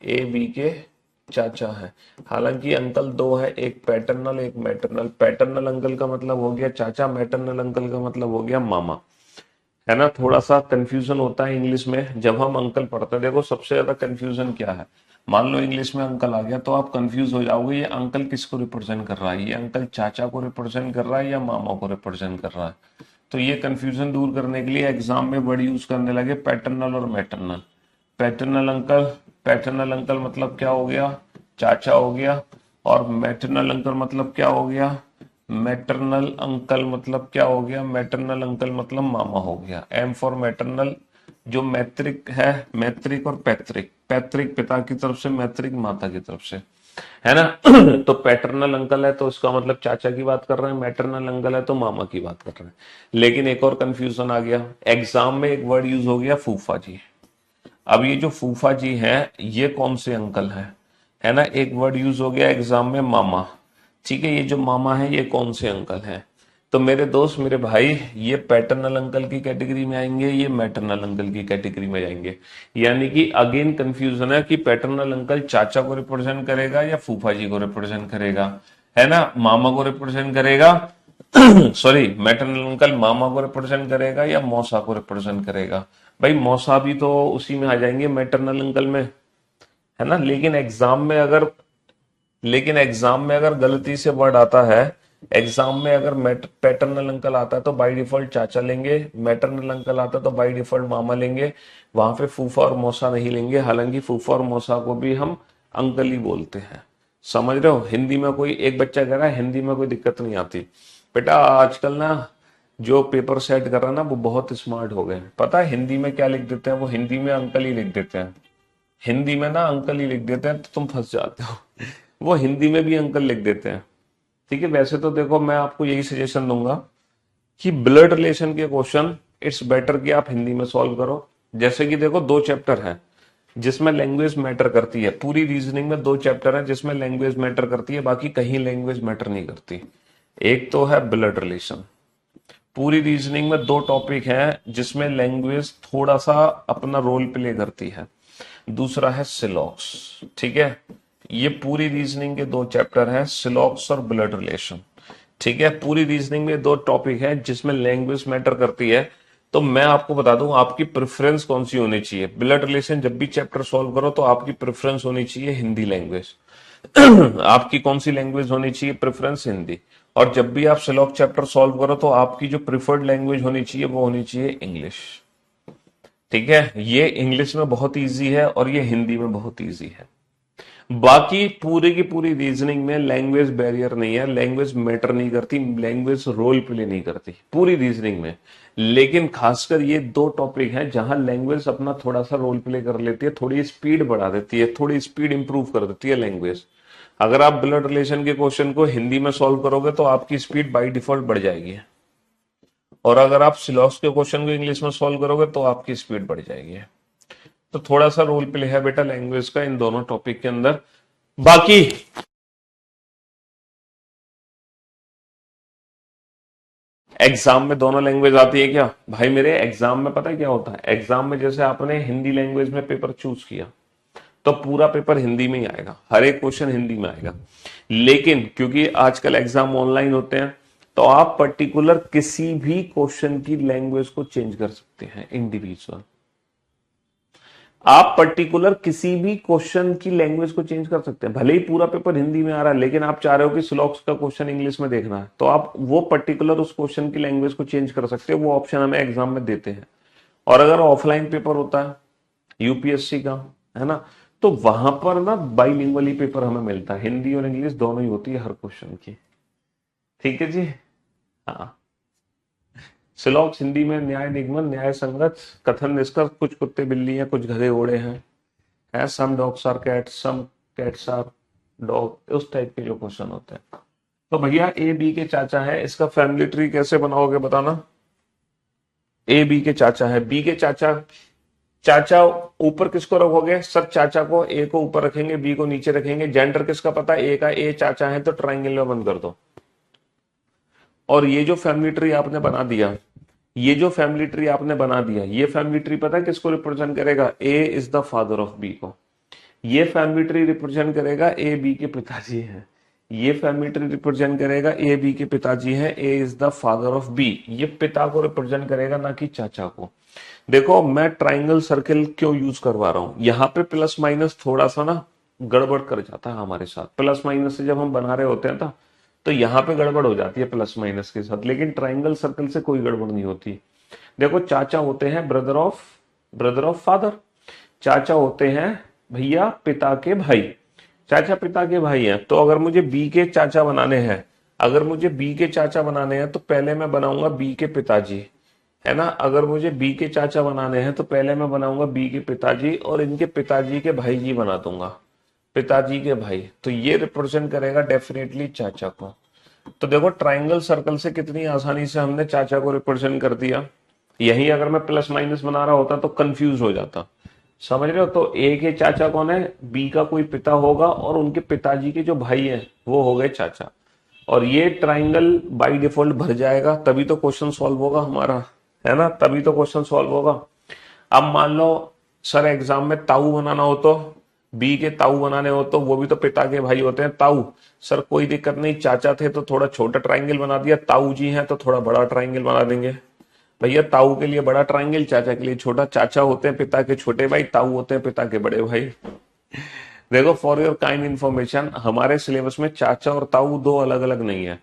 ए बी के चाचा है। हालांकि अंकल दो है, एक पैटर्नल एक मैटरनल। पैटर्नल अंकल का मतलब हो गया चाचा, मैटरनल अंकल का मतलब हो गया मामा, है ना। थोड़ा सा कंफ्यूजन होता है इंग्लिश में जब हम अंकल पढ़ते हैं। देखो सबसे ज्यादा कंफ्यूजन क्या है, मान लो इंग्लिश में अंकल आ गया तो आप कंफ्यूज हो जाओगे, ये अंकल किसको रिप्रेजेंट कर रहा है, ये अंकल चाचा को रिप्रेजेंट कर रहा है या मामा को रिप्रेजेंट कर रहा है। तो ये कंफ्यूजन दूर करने के लिए एग्जाम में वर्ड यूज करने लगे पैटर्नल और maternal. Paternal uncle, paternal uncle मतलब क्या हो गया, चाचा हो गया। और मैटरनल अंकल मतलब क्या हो गया, मैटरनल अंकल मतलब क्या हो गया, मैटरनल अंकल मतलब मामा हो गया। एम फॉर मैटरनल, जो मैत्रिक है, मैत्रिक और पैतृक, पैतृक पिता की तरफ से, मैत्रिक माता की तरफ से, है ना। तो पैटर्नल अंकल है तो इसका मतलब चाचा की बात कर रहे हैं, मैटरनल अंकल है तो मामा की बात कर रहे हैं। लेकिन एक और कंफ्यूजन आ गया, एग्जाम में एक वर्ड यूज हो गया फूफा जी। अब ये जो फूफा जी हैं ये कौन से अंकल हैं, है ना। एक वर्ड यूज हो गया एग्जाम में मामा, ठीक है, ये जो मामा है ये कौन से अंकल हैं। तो मेरे दोस्त, मेरे भाई, ये पैटर्नल अंकल की कैटेगरी में आएंगे, ये मैटरनल अंकल की कैटेगरी में जाएंगे। यानी कि अगेन कंफ्यूजन है कि पैटर्नल अंकल चाचा को रिप्रेजेंट करेगा या फूफा जी को रिप्रेजेंट करेगा, है ना, मामा को रिप्रेजेंट करेगा। सॉरी, मैटरनल अंकल मामा को रिप्रेजेंट करेगा या मौसा को रिप्रेजेंट करेगा। भाई मौसा भी तो उसी में आ जाएंगे, मैटरनल अंकल में, है ना। लेकिन एग्जाम में अगर गलती से वर्ड आता है, एग्जाम में अगर पैटर्नल अंकल आता है तो बाय डिफॉल्ट चाचा लेंगे, मैटरनल अंकल आता है तो बाय डिफॉल्ट मामा लेंगे, वहां पे फूफा और मौसा नहीं लेंगे। हालांकि फूफा और मौसा को भी हम अंकल ही बोलते हैं। समझ रहे हो, हिंदी में कोई एक बच्चा कह रहा है हिंदी में कोई दिक्कत नहीं आती। बेटा आजकल ना जो पेपर सेट कर रहा है ना वो बहुत स्मार्ट हो गए। पता है हिंदी में क्या लिख देते हैं, वो हिंदी में अंकल ही लिख देते हैं। हिंदी में ना अंकल ही लिख देते हैं तो तुम फंस जाते हो। वो हिंदी में भी अंकल लिख देते हैं, ठीक है। वैसे तो देखो मैं आपको यही सजेशन दूंगा कि ब्लड रिलेशन के क्वेश्चन इट्स बेटर कि आप हिंदी में सॉल्व करो। जैसे कि देखो 2 चैप्टर है जिसमें लैंग्वेज मैटर करती है, पूरी रीजनिंग में 2 चैप्टर है जिसमें लैंग्वेज मैटर करती है, बाकी कहीं लैंग्वेज मैटर नहीं करती। एक तो है ब्लड रिलेशन, पूरी रीजनिंग में 2 टॉपिक हैं जिसमें लैंग्वेज थोड़ा सा अपना रोल प्ले करती है। दूसरा है सिलॉक्स, ठीक है। ये पूरी रीजनिंग के 2 चैप्टर हैं, सिलॉक्स और ब्लड रिलेशन, ठीक है। पूरी रीजनिंग में 2 टॉपिक हैं जिसमें लैंग्वेज मैटर करती है। तो मैं आपको बता दूं आपकी प्रेफरेंस कौन सी होनी चाहिए। ब्लड रिलेशन जब भी चैप्टर सॉल्व करो तो आपकी प्रेफरेंस होनी चाहिए हिंदी लैंग्वेज। आपकी कौन सी लैंग्वेज होनी चाहिए, प्रेफरेंस हिंदी। और जब भी आप सिलॉक चैप्टर सॉल्व करो तो आपकी जो प्रिफर्ड लैंग्वेज होनी चाहिए वो होनी चाहिए इंग्लिश, ठीक है। ये इंग्लिश में बहुत इजी है और ये हिंदी में बहुत इजी है। बाकी पूरी की पूरी रीजनिंग में लैंग्वेज बैरियर नहीं है, लैंग्वेज मैटर नहीं करती, लैंग्वेज रोल प्ले नहीं करती पूरी रीजनिंग में। लेकिन खासकर ये 2 टॉपिक हैं जहां लैंग्वेज अपना थोड़ा सा रोल प्ले कर लेती है, थोड़ी स्पीड बढ़ा देती है, थोड़ी स्पीड इंप्रूव कर देती है लैंग्वेज। अगर आप ब्लड रिलेशन के क्वेश्चन को हिंदी में सॉल्व करोगे तो आपकी स्पीड बाई डिफॉल्ट बढ़ जाएगी, और अगर आप सिलॉक्स के क्वेश्चन को इंग्लिश में सॉल्व करोगे तो आपकी स्पीड बढ़ जाएगी। तो थोड़ा सा रोल प्ले है बेटा लैंग्वेज का इन दोनों टॉपिक के अंदर। बाकी एग्जाम में दोनों लैंग्वेज आती है क्या भाई मेरे? एग्जाम में पता है क्या होता है, एग्जाम में जैसे आपने हिंदी लैंग्वेज में पेपर चूज किया तो पूरा पेपर हिंदी में ही आएगा, हर एक क्वेश्चन हिंदी में आएगा। लेकिन क्योंकि आजकल एग्जाम ऑनलाइन होते हैं तो आप पर्टिकुलर किसी भी क्वेश्चन की लैंग्वेज को चेंज कर सकते हैं इंडिविजुअल। आप पर्टिकुलर किसी भी क्वेश्चन की लैंग्वेज को चेंज कर सकते हैं, भले ही पूरा पेपर हिंदी में आ रहा है लेकिन आप चाह रहे हो कि स्लॉक्स का क्वेश्चन इंग्लिश में देखना है तो आप वो पर्टिकुलर उस क्वेश्चन की लैंग्वेज को चेंज कर सकते हो, वो ऑप्शन हमें एग्जाम में देते हैं। और अगर ऑफलाइन पेपर होता है यूपीएससी का, है ना, तो वहां पर ना बाइलिंगुअली पेपर हमें मिलता है, हिंदी और इंग्लिश दोनों ही होती है हर क्वेश्चन की। ठीक है जी। हाँ, सिलॉक्स हिंदी में न्याय निगमन, न्याय संगत, कथन निष्कर्ष, कुछ कुत्ते बिल्ली हैं, कुछ गधे घोड़े हैं, है some dogs are cats, some cats are dog, उस टाइप के जो क्वेश्चन होते हैं। तो भैया ए बी के चाचा है, इसका फैमिली ट्री कैसे बनाओगे बताना। ए बी के चाचा है, बी के चाचा, चाचा ऊपर किसको रखोगे सर? चाचा को, ए को ऊपर रखेंगे, बी को नीचे रखेंगे। जेंडर किसका पता है? ए का, ए चाचा है तो ट्राइंगल में बंद कर दो। और ये जो फैमिली ट्री आपने बना दिया, ये जो फैमिली ट्री आपने बना दिया, ये फैमिली ट्री पता है किसको रिप्रेजेंट करेगा? A is the father of B को। ये फैमिली ट्री रिप्रेजेंट करेगा ए बी के पिताजी हैं। ये फैमिली ट्री रिप्रेजेंट करेगा ए बी के पिताजी हैं, A is the father of B. ये पिता को रिप्रेजेंट करेगा ना कि चाचा को। देखो मैं ट्राइंगल सर्किल क्यों यूज करवा रहा हूं, यहां पे प्लस माइनस थोड़ा सा ना गड़बड़ कर जाता है हमारे साथ। प्लस माइनस से जब हम बना रहे होते हैं ना तो यहां पे गड़बड़ हो जाती है प्लस माइनस के साथ, लेकिन ट्राइंगल सर्कल से कोई गड़बड़ नहीं होती। देखो चाचा होते हैं ब्रदर ऑफ फादर, चाचा होते हैं भैया पिता के भाई, चाचा पिता के भाई हैं। तो अगर मुझे बी के चाचा बनाने हैं, अगर मुझे बी के चाचा बनाने हैं तो पहले मैं बनाऊंगा बी के पिताजी, है ना। अगर मुझे बी के चाचा बनाने हैं तो पहले मैं बनाऊंगा बी के पिताजी और इनके पिताजी के भाई जी बना दूंगा, पिताजी के भाई। तो ये रिप्रेजेंट करेगा डेफिनेटली चाचा को। तो देखो ट्राइंगल सर्कल से कितनी आसानी से हमने चाचा को रिप्रेजेंट कर दिया। यही अगर मैं प्लस माइनस बना रहा होता तो कंफ्यूज हो जाता, समझ रहे हो। तो ए के चाचा कौन है? बी का कोई पिता होगा और उनके पिताजी के जो भाई हैं वो हो गए चाचा। और ये ट्राइंगल बाय डिफॉल्ट भर जाएगा, तभी तो क्वेश्चन सॉल्व होगा हमारा, है ना, तभी तो क्वेश्चन सॉल्व होगा। अब मान लो सर एग्जाम में ताऊ बनाना हो तो, बी के ताऊ बनाने हो तो वो भी तो पिता के भाई होते हैं ताऊ। सर कोई दिक्कत नहीं, चाचा थे तो थोड़ा छोटा ट्राइंगल बना दिया, ताऊ जी हैं तो थोड़ा बड़ा ट्राइंगल बना देंगे। भैया ताऊ के लिए बड़ा ट्राइंगल, चाचा के लिए छोटा। चाचा होते हैं पिता के छोटे भाई, ताऊ होते हैं पिता के बड़े भाई। देखो फॉर योर काइंड इंफॉर्मेशन, हमारे सिलेबस में चाचा और ताऊ दो अलग अलग नहीं है,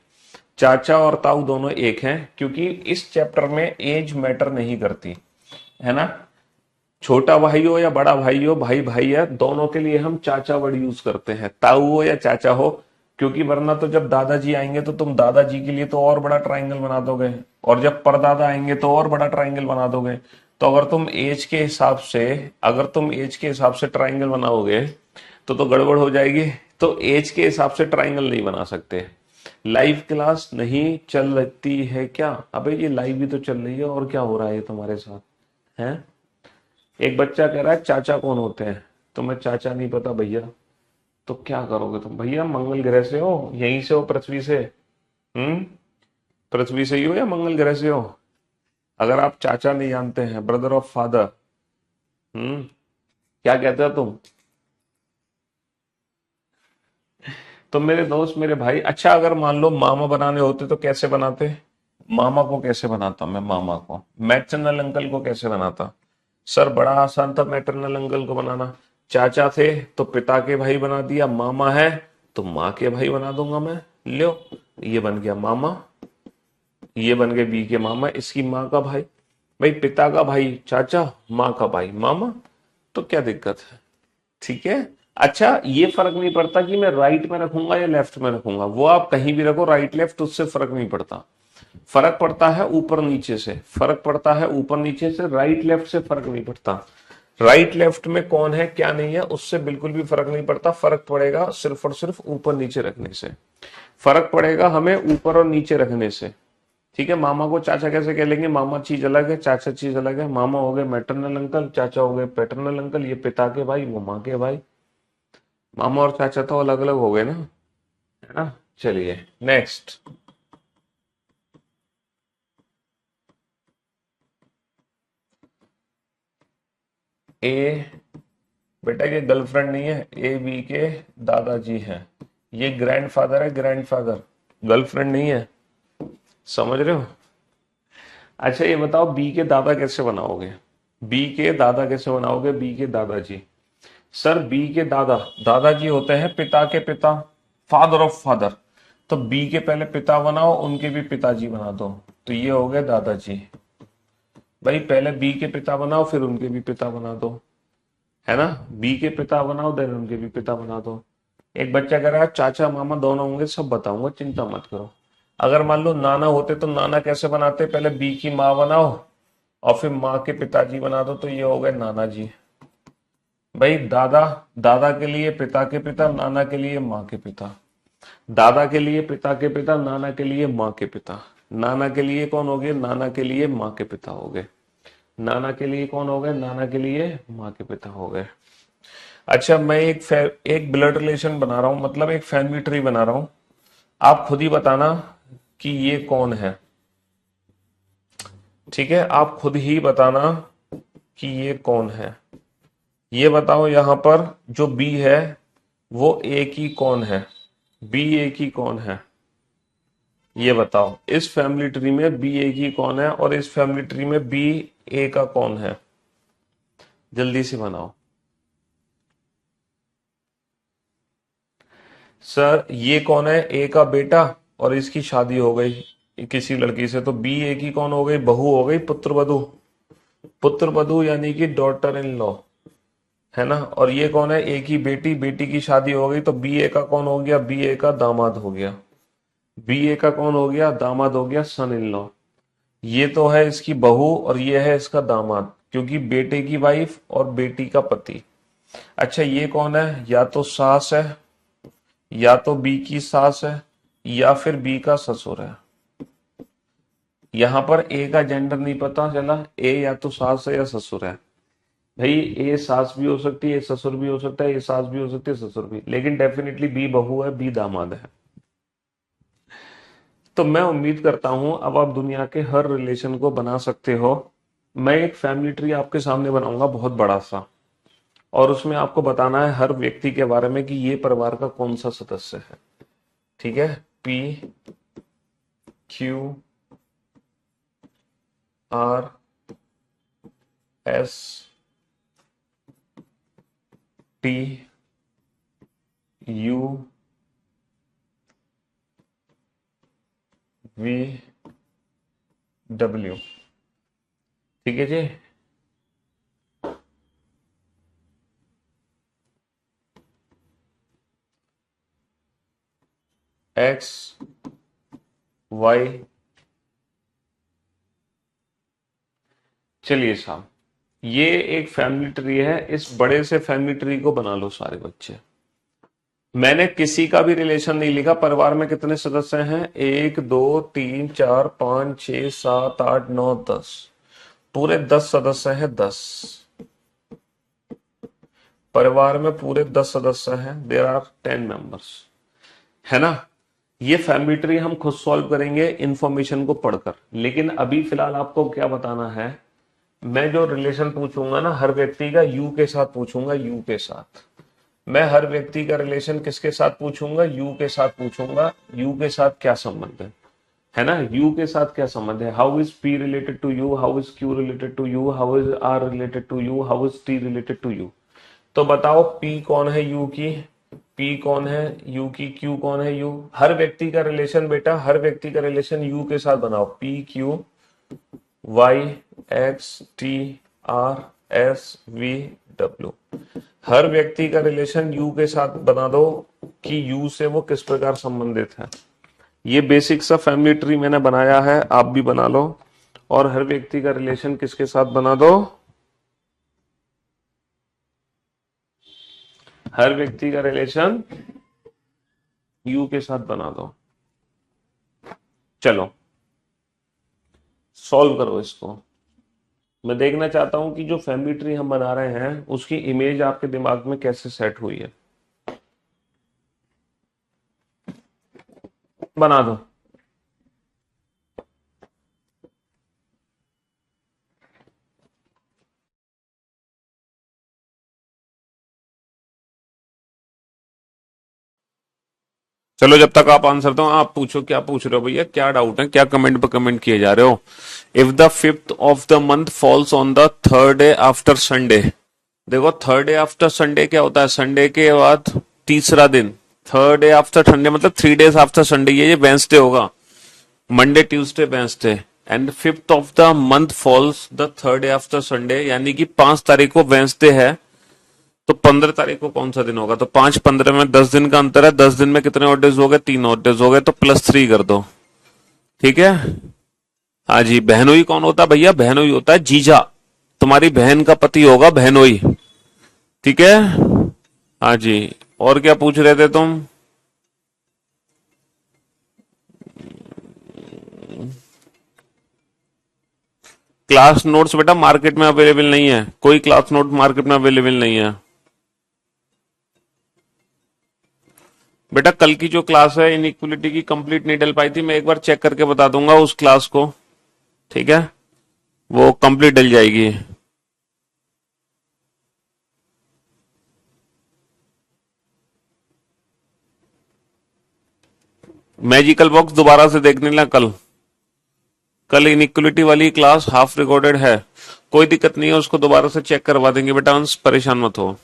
चाचा और ताऊ दोनों एक हैं, क्योंकि इस चैप्टर में एज मैटर नहीं करती, है ना। छोटा भाई हो या बड़ा भाई हो, भाई भाई है, दोनों के लिए हम चाचा वर्ड यूज करते हैं, ताऊ हो या चाचा हो। क्योंकि वरना तो जब दादाजी आएंगे तो तुम दादाजी के लिए तो और बड़ा ट्राइंगल बना दोगे, और जब परदादा आएंगे तो और बड़ा ट्राइंगल बना दोगे। तो अगर तुम एज के हिसाब से, अगर तुम एज के हिसाब से ट्राइंगल बनाओगे तो गड़बड़ हो जाएगी। तो एज के हिसाब से ट्राइंगल नहीं बना सकते। लाइव क्लास नहीं चल रही है क्या? अबे ये लाइव भी तो चल रही है, और क्या हो रहा है तुम्हारे साथ है? एक बच्चा कह रहा है चाचा कौन होते हैं, तुम्हें चाचा नहीं पता भैया, तो क्या करोगे तुम? भैया मंगल ग्रह से हो, यहीं से हो, पृथ्वी से? हम्म, पृथ्वी से ही हो या मंगल ग्रह से हो? अगर आप चाचा नहीं जानते हैं, ब्रदर ऑफ फादर, क्या कहते हो तुम? तो मेरे दोस्त मेरे भाई, अच्छा अगर मान लो मामा बनाने होते तो कैसे बनाते? मामा को कैसे बनाता मैं? मामा को, मैटरनल अंकल को कैसे बनाता? सर बड़ा आसान था मैटरनल अंकल को बनाना। चाचा थे तो पिता के भाई बना दिया, मामा है तो माँ के भाई बना दूंगा मैं। लो, ये बन गया मामा, ये बन गए बी के मामा, इसकी माँ का भाई। भाई पिता का भाई चाचा, माँ का भाई मामा, तो क्या दिक्कत है? ठीक है। अच्छा ये फर्क नहीं पड़ता कि मैं राइट में रखूंगा या लेफ्ट में रखूंगा, वो आप कहीं भी रखो, राइट लेफ्ट, उससे फर्क नहीं पड़ता। फर्क पड़ता है ऊपर नीचे से, फर्क पड़ता है ऊपर नीचे से, राइट लेफ्ट से फर्क नहीं पड़ता। राइट लेफ्ट में कौन है क्या नहीं है उससे बिल्कुल भी फर्क नहीं पड़ता। फर्क पड़ेगा सिर्फ और सिर्फ ऊपर नीचे रखने से, फर्क पड़ेगा हमें ऊपर और नीचे रखने से। ठीक है। मामा को चाचा कैसे कह लेंगे? मामा चीज अलग है, चाचा चीज अलग है। मामा हो गए मैटरनल अंकल, चाचा हो गए पैटर्नल अंकल, ये पिता के भाई, वो माँ के भाई। मामा और चाचा तो अलग अलग हो गए ना, है ना। चलिए नेक्स्ट। ए, बेटा ये गर्लफ्रेंड नहीं है, ए बी के दादाजी हैं। ये ग्रैंडफादर है, ग्रैंडफादर, गर्लफ्रेंड नहीं है। समझ रहे हो? अच्छा ये बताओ बी के दादा कैसे बनाओगे? बी के दादा कैसे बनाओगे? बी के दादाजी। सर बी के दादा, दादाजी होते हैं पिता के पिता, फादर ऑफ फादर। तो बी के पहले पिता बनाओ, उनके भी पिताजी बना दो, तो ये हो गए दादाजी। भाई पहले बी के पिता बनाओ, फिर उनके भी पिता बना दो, है ना? बी के पिता बनाओ, देन उनके भी पिता बना दो। एक बच्चा कह रहा है चाचा मामा दोनों होंगे, सब बताऊंगा, चिंता मत करो। अगर मान लो नाना होते तो नाना कैसे बनाते? पहले बी की माँ बनाओ और फिर माँ के पिताजी बना दो, तो ये हो गए नाना जी। भाई दादा, दादा के लिए पिता के पिता, नाना के लिए माँ के पिता। दादा के लिए पिता के पिता, नाना के लिए माँ के पिता। नाना के लिए कौन हो गए? नाना के लिए माँ के पिता हो गए। नाना के लिए कौन हो गए? नाना के लिए माँ के पिता हो गए। अच्छा मैं एक ब्लड रिलेशन बना रहा हूं, मतलब एक फैमिली ट्री बना रहा हूं। आप खुद ही बताना कि ये कौन है। ठीक है, आप खुद ही बताना कि ये कौन है। ये बताओ यहां पर जो बी है वो ए की कौन है? बी ए की कौन है? ये बताओ इस फैमिली ट्री में बी ए की कौन है और इस फैमिली ट्री में बी ए का कौन है? जल्दी से बनाओ। सर ये कौन है? ए का बेटा, और इसकी शादी हो गई किसी लड़की से, तो बी ए की कौन हो गई? बहू हो गई, पुत्र वधू। पुत्र वधू यानी कि डॉटर इन लॉ, है ना? और ये कौन है? ए की बेटी, बेटी की शादी हो गई, तो बी ए का कौन हो गया? बी ए का दामाद हो गया। बी ए का कौन हो गया? दामाद हो गया, सन इन लॉ। ये तो है इसकी बहू और ये है इसका दामाद, क्योंकि बेटे की वाइफ और बेटी का पति। अच्छा ये कौन है? या तो सास है, या तो बी की सास है, या फिर बी का ससुर है। यहां पर ए का जेंडर नहीं पता चला, ए या तो सास है या ससुर है। भाई ए सास भी हो सकती है, ससुर भी हो सकता है, ए सास भी हो सकती है, ससुर भी, लेकिन डेफिनेटली बी बहू है, बी दामाद है। तो मैं उम्मीद करता हूं अब आप दुनिया के हर रिलेशन को बना सकते हो। मैं एक फैमिली ट्री आपके सामने बनाऊंगा बहुत बड़ा सा, और उसमें आपको बताना है हर व्यक्ति के बारे में कि ये परिवार का कौन सा सदस्य है। ठीक है? P Q R S T U V W. ठीक है जी? X Y. चलिए साहब, ये एक फैमिली ट्री है, इस बड़े से फैमिली ट्री को बना लो सारे बच्चे। मैंने किसी का भी रिलेशन नहीं लिखा। परिवार में कितने सदस्य हैं? 1 2 3 4 5 6 7 8 9 10। पूरे 10 सदस्य हैं, 10। परिवार में पूरे 10 सदस्य हैं, देयर आर 10 मेंबर्स, है ना? ये फैमिली ट्री हम खुद सॉल्व करेंगे इंफॉर्मेशन को पढ़कर, लेकिन अभी फिलहाल आपको क्या बताना है? मैं जो रिलेशन पूछूंगा ना हर व्यक्ति का, यू के साथ पूछूंगा, यू के साथ। मैं हर व्यक्ति का रिलेशन किसके साथ पूछूंगा? यू के साथ पूछूंगा। यू के साथ क्या संबंध है ना? यू के साथ क्या संबंध है? How is P related to U? How is Q related to U? How is R related to U? How is T related to U? तो बताओ पी कौन है यू की? पी कौन है यू की? क्यू कौन है यू? हर व्यक्ति का रिलेशन बेटा, हर व्यक्ति का रिलेशन यू के साथ बनाओ। P Q Y X T R S V W. हर व्यक्ति का रिलेशन यू के साथ बना दो कि यू से वो किस प्रकार संबंधित है। ये बेसिक सा फैमिली ट्री मैंने बनाया है, आप भी बना लो। और हर व्यक्ति का रिलेशन किसके साथ बना दो? हर व्यक्ति का रिलेशन यू के साथ बना दो। चलो सॉल्व करो इसको। मैं देखना चाहता हूं कि जो फैमिली ट्री हम बना रहे हैं उसकी इमेज आपके दिमाग में कैसे सेट हुई है। बना दो। चलो जब तक आप आंसर दो, आप पूछो क्या पूछ रहे हो भैया, क्या डाउट है, क्या कमेंट पे कमेंट किए जा रहे हो। If the fifth of the month falls on the third day after Sunday. देखो थर्ड डे आफ्टर संडे क्या होता है, संडे के बाद तीसरा दिन। थर्ड डे आफ्टर संडे मतलब 3 days आफ्टर संडे, ये वेंसडे होगा, Monday Tuesday Wednesday. And fifth of the month falls the third day after Sunday, यानी कि 5 तारीख को वेंसडे है, तो 15 तारीख को कौन सा दिन होगा। तो 5 15 में 10 दिन का अंतर है, 10 दिन में कितने और डेज हो गए, 3 और डेज हो गए, तो +3 कर दो। ठीक है। हाँ जी, बहनोई कौन होता है भैया, बहनोई होता है जीजा, तुम्हारी बहन का पति होगा बहनोई। ठीक है। हाँ जी। और क्या पूछ रहे थे तुम। क्लास नोट्स बेटा मार्केट में अवेलेबल नहीं है, कोई क्लास नोट मार्केट में अवेलेबल नहीं है बेटा। कल की जो क्लास है इनइक्वलिटी की कंप्लीट नहीं डल पाई थी, मैं एक बार चेक करके बता दूंगा उस क्लास को। ठीक है, वो कंप्लीट डल जाएगी। मैजिकल बॉक्स दोबारा से देखने ला कल, कल इनइक्वलिटी वाली क्लास हाफ रिकॉर्डेड है, कोई दिक्कत नहीं है, उसको दोबारा से चेक करवा देंगे बेटा, अंश परेशान मत हो।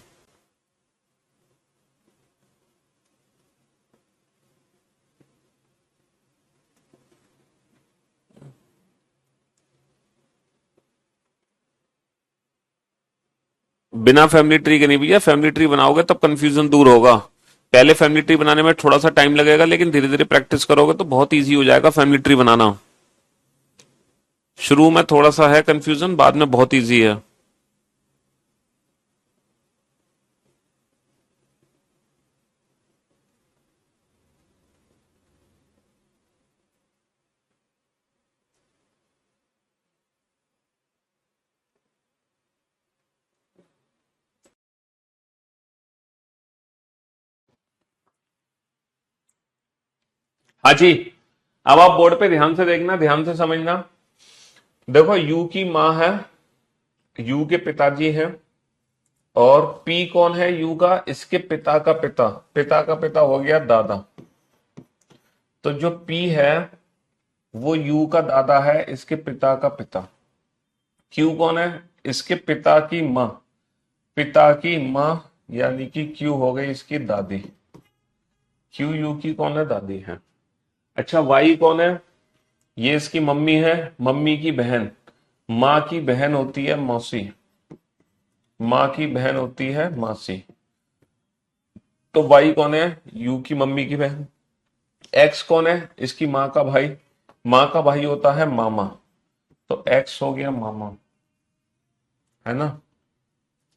बिना फैमिली ट्री के नहीं भैया, फैमिली ट्री बनाओगे तब कंफ्यूजन दूर होगा। पहले फैमिली ट्री बनाने में थोड़ा सा टाइम लगेगा, लेकिन धीरे धीरे प्रैक्टिस करोगे तो बहुत इजी हो जाएगा फैमिली ट्री बनाना। शुरू में थोड़ा सा है कंफ्यूजन, बाद में बहुत इजी है। हाँ जी, अब आप बोर्ड पे ध्यान से देखना, ध्यान से समझना। देखो यू की माँ है, यू के पिताजी हैं, और पी कौन है, यू का, इसके पिता का पिता, पिता का पिता हो गया दादा। तो जो पी है वो यू का दादा है, इसके पिता का पिता। क्यू कौन है, इसके पिता की माँ, पिता की माँ, यानी कि क्यू हो गई इसकी दादी। क्यू यू की कौन है, दादी है। अच्छा वाई कौन है, ये इसकी मम्मी है, मम्मी की बहन, माँ की बहन होती है मौसी, माँ की बहन होती है मासी। तो वाई कौन है, यू की मम्मी की बहन। एक्स कौन है, इसकी माँ का भाई, माँ का भाई होता है मामा, तो एक्स हो गया मामा, है ना।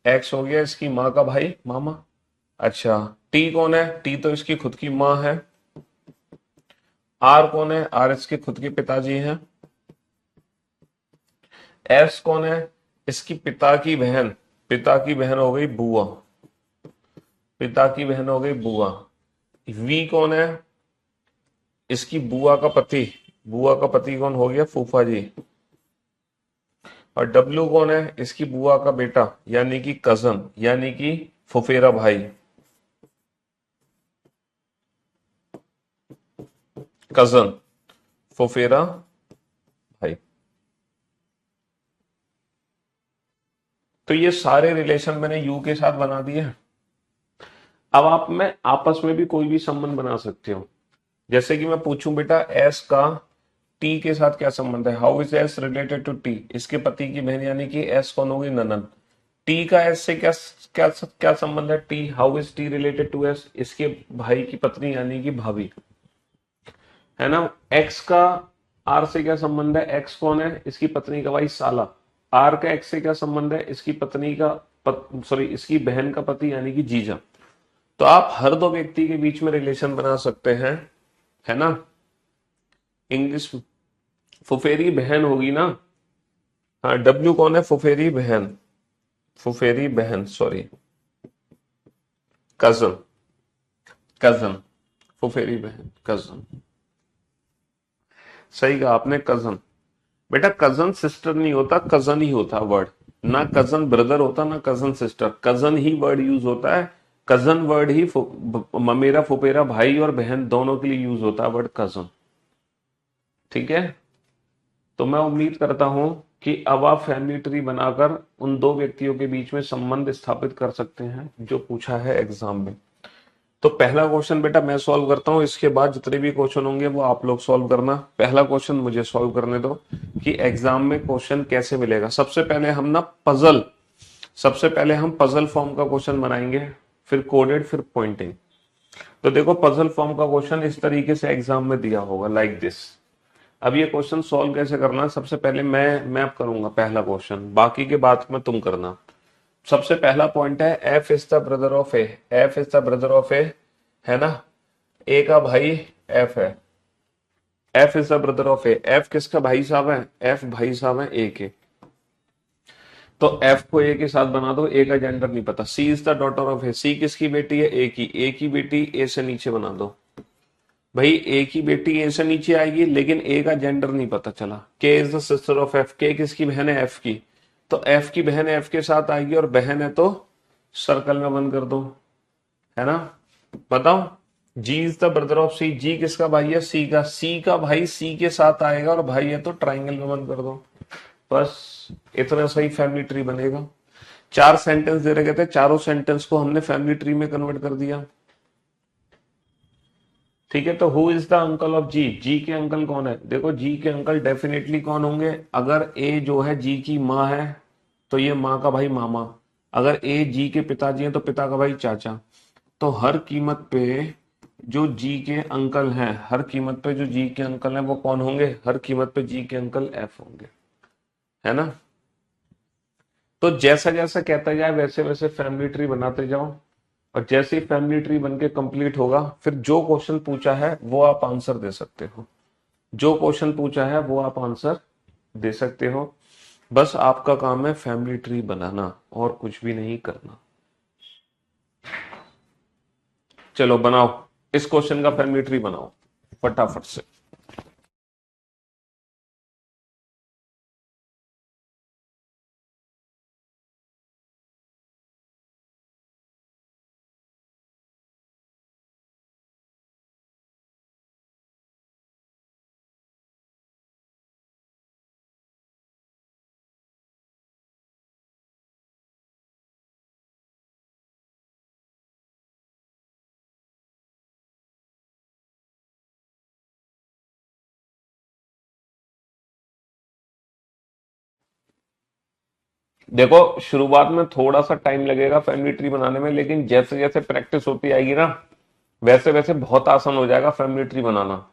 एक्स हो गया इसकी माँ का भाई मामा। अच्छा टी कौन है, टी तो इसकी खुद की माँ है। आर कौन है, आर इसके खुद के पिताजी हैं। एस कौन है, इसकी पिता की बहन, पिता की बहन हो गई बुआ, पिता की बहन हो गई बुआ। वी कौन है, इसकी बुआ का पति, बुआ का पति कौन हो गया, फूफा जी। और डब्ल्यू कौन है, इसकी बुआ का बेटा, यानी कि कजन, यानी कि फुफेरा भाई, कजन, फुफेरा भाई। तो ये सारे रिलेशन मैंने यू के साथ बना दिए। अब आप में आपस में भी कोई भी संबंध बना सकते हो। जैसे कि मैं पूछूं बेटा एस का टी के साथ क्या संबंध है, how is S related to T, इसके पति की बहन, यानी कि एस कौन होगी, ननन। टी का एस से क्या क्या क्या संबंध है, T, how is T related to S, इसके भाई की पत्नी यानी कि भाभी, है ना। एक्स का आर से क्या संबंध है, एक्स कौन है, इसकी पत्नी का भाई साला। आर का एक्स से क्या संबंध है, इसकी पत्नी का सॉरी इसकी बहन का पति यानी कि जीजा। तो आप हर दो व्यक्ति के बीच में रिलेशन बना सकते हैं, है ना। इंग्लिश फुफेरी बहन होगी ना, हाँ डब्ल्यू कौन है, फुफेरी बहन, फुफेरी बहन सॉरी, कजन, कजन, फुफेरी बहन कजन। सही कहा आपने, कजन। बेटा कजन सिस्टर नहीं होता, कजन ही होता वर्ड, ना कजन ब्रदर होता ना कजन सिस्टर, कजन ही वर्ड यूज होता है। कजन वर्ड ही ममेरा फुपेरा भाई और बहन दोनों के लिए यूज होता है वर्ड कजन। ठीक है, तो मैं उम्मीद करता हूं कि अब आप फैमिली ट्री बनाकर उन दो व्यक्तियों के बीच में संबंध स्थापित कर सकते हैं जो पूछा है एग्जाम में। तो पहला क्वेश्चन बेटा मैं सॉल्व करता हूं, इसके बाद जितने भी क्वेश्चन होंगे वो आप लोग सॉल्व करना। पहला क्वेश्चन मुझे सॉल्व करने दो कि एग्जाम में क्वेश्चन कैसे मिलेगा। सबसे पहले हम पजल फॉर्म का क्वेश्चन बनाएंगे, फिर कोडेड, फिर पॉइंटिंग। तो देखो पजल फॉर्म का क्वेश्चन इस तरीके से एग्जाम में दिया होगा, लाइक दिस। अब ये क्वेश्चन सॉल्व कैसे करना, सबसे पहले मैं अब करूंगा पहला क्वेश्चन, बाकी के बाद में तुम करना। सबसे पहला पॉइंट है F is the brother of A. F is the brother of A, है ना, ए का भाई एफ है। F is the brother of A. F किसका भाई साहब है? एफ भाई साहब है ए के। तो एफ को ए के साथ बना दो, ए का जेंडर नहीं पता। सी इज द डॉटर ऑफ ए। सी किसकी बेटी है? ए की। ए की बेटी ए से नीचे बना दो। भाई ए की बेटी ए से नीचे आएगी, लेकिन ए का जेंडर नहीं पता चला। के is the sister of F. के किसकी बहन है? एफ की। तो एफ की बहन एफ के साथ आएगी, और बहन है तो सर्कल में बंद कर दो, है ना। बताओ, जी इज द ब्रदर ऑफ सी। जी किसका भाई है? सी का। सी का भाई सी के साथ आएगा, और भाई है तो ट्राइंगल में बंद कर दो। बस इतना सही फैमिली ट्री बनेगा। 4 सेंटेंस दे रखे थे, चारों सेंटेंस को हमने फैमिली ट्री में कन्वर्ट कर दिया। ठीक है, तो who is the uncle of G. G के अंकल कौन है? देखो जी के अंकल डेफिनेटली कौन होंगे? अगर ए जो है जी की माँ है तो ये माँ का भाई मामा। अगर ए जी के पिताजी हैं तो पिता का भाई चाचा। तो हर कीमत पे जो जी के अंकल हैं, हर कीमत पे जो जी के अंकल हैं वो कौन होंगे? हर कीमत पे जी के अंकल एफ होंगे, है ना। तो जैसा जैसा कहता जाए वैसे वैसे फैमिली ट्री बनाते जाओ, और जैसे ही फैमिली ट्री बनके कंप्लीट होगा, फिर जो क्वेश्चन पूछा है वो आप आंसर दे सकते हो। जो क्वेश्चन पूछा है वो आप आंसर दे सकते हो। बस आपका काम है फैमिली ट्री बनाना, और कुछ भी नहीं करना। चलो बनाओ, इस क्वेश्चन का फैमिली ट्री बनाओ फटाफट से। देखो शुरुआत में थोड़ा सा टाइम लगेगा फैमिली ट्री बनाने में, लेकिन जैसे जैसे प्रैक्टिस होती आएगी ना, वैसे वैसे बहुत आसान हो जाएगा फैमिली ट्री बनाना।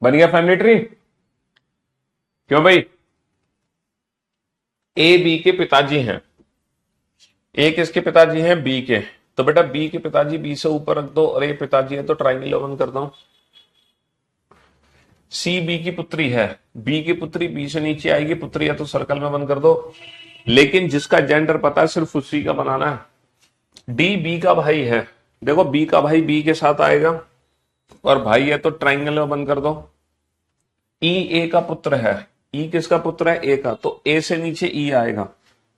बन गया फैमिली ट्री? क्यों भाई? ए बी के पिताजी हैं। ए किसके पिताजी हैं? बी के। तो बेटा बी के पिताजी बी से ऊपर रख दो, और ये पिताजी है तो ट्राइंगल बंद कर दो। सी बी की पुत्री है, बी की पुत्री बी से नीचे आएगी, पुत्री है तो सर्कल में बंद कर दो, लेकिन जिसका जेंडर पता है सिर्फ उसी का बनाना है। डी बी का भाई है, देखो बी का भाई बी के साथ आएगा, और भाई है तो ट्राइंगल में बंद कर दो। ई ए का पुत्र है, ई किसका पुत्र है, ए का, तो ए से नीचे ई आएगा,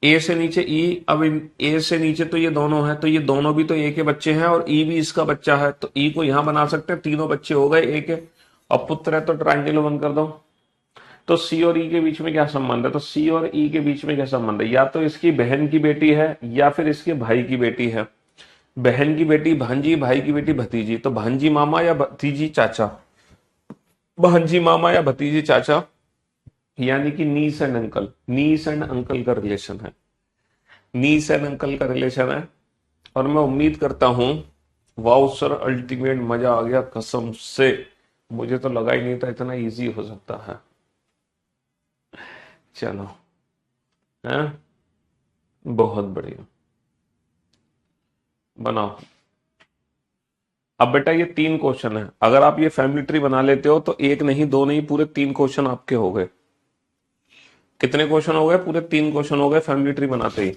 ए से नीचे ई। अब ए से नीचे तो ये दोनों है, तो ये दोनों भी तो ए के बच्चे हैं, और ई भी इसका बच्चा है, तो ई को यहां बना सकते हैं, तीनों बच्चे हो गए ए के। अब पुत्र है तो ट्राइंगल में बंद कर दो। तो सी और ई के बीच में क्या संबंध है, तो सी और ई के बीच में क्या संबंध है, या तो इसकी बहन की बेटी है या फिर इसके भाई की बेटी है। बहन की बेटी भांजी, भाई की बेटी भतीजी, तो भांजी मामा या भतीजी चाचा, भांजी मामा या भतीजी चाचा, यानी कि niece and uncle, niece and uncle का रिलेशन है, नीस एंड अंकल का रिलेशन है। और मैं उम्मीद करता हूं, वाओ सर अल्टीमेट मजा आ गया कसम से, मुझे तो लगा ही नहीं था इतना इजी हो सकता है। चलो, है बहुत बढ़िया, बनाओ। अब बेटा ये 3 क्वेश्चन है, अगर आप ये फैमिली ट्री बना लेते हो तो एक नहीं, दो नहीं, पूरे 3 क्वेश्चन आपके हो गए। कितने क्वेश्चन हो गए, पूरे 3 क्वेश्चन हो गए फैमिली ट्री बनाते ही।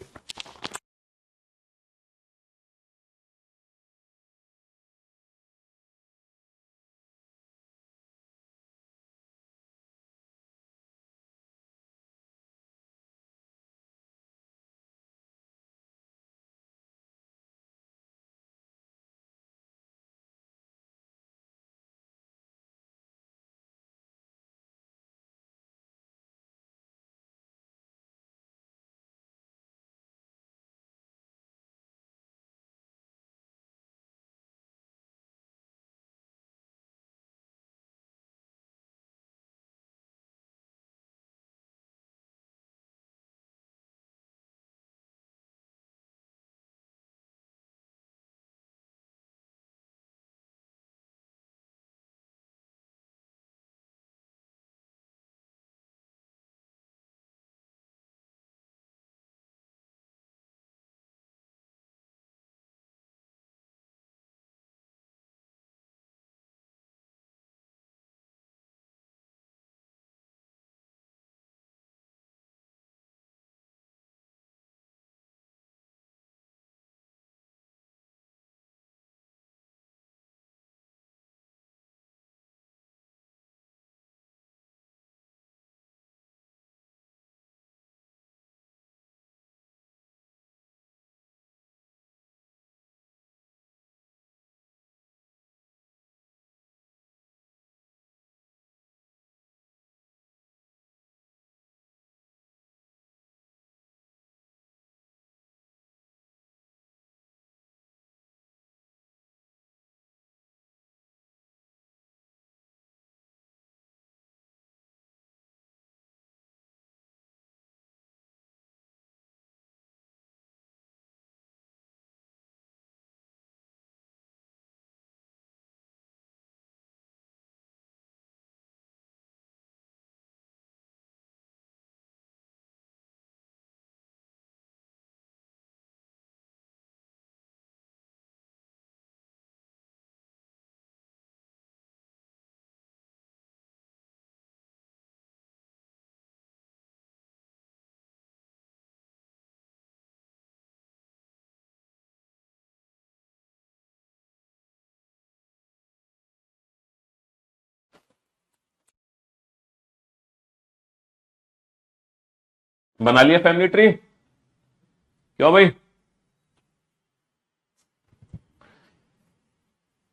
बना लिया फैमिली ट्री, क्यों भाई।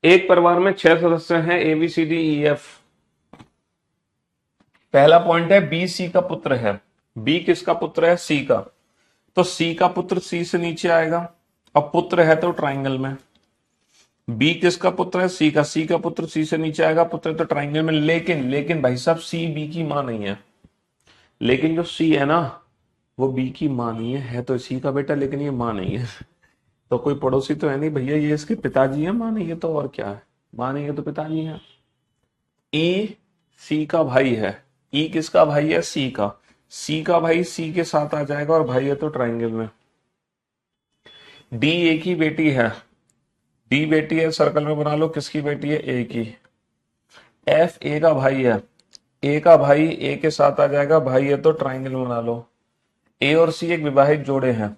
एक परिवार में 6 सदस्य हैं, A B C D E F. पहला पॉइंट है बी सी का पुत्र है, बी किसका पुत्र है, सी का, तो सी का पुत्र सी से नीचे आएगा। अब पुत्र है तो ट्राइंगल में, बी किसका पुत्र है, सी का, सी का पुत्र सी से नीचे आएगा, पुत्र है तो ट्राइंगल में। लेकिन भाई साहब सी बी की मां नहीं है, लेकिन जो सी है ना वो बी की मां नहीं है तो सी का बेटा, लेकिन ये मां नहीं है। तो कोई पड़ोसी तो है नहीं भैया, ये इसके पिताजी है, मां नहीं है तो और क्या है, मां नहीं है तो पिताजी है। ई सी का भाई है, ई किसका भाई है, सी का, सी का भाई सी के साथ आ जाएगा, और भाई है तो ट्राइंगल में। डी ए की बेटी है, डी बेटी है, सर्कल में बना लो। किसकी बेटी है? ए की। एफ ए का भाई है, ए का भाई ए के साथ आ जाएगा, भाई है तो ट्राइंगल बना लो। ए और सी एक विवाहित जोड़े हैं।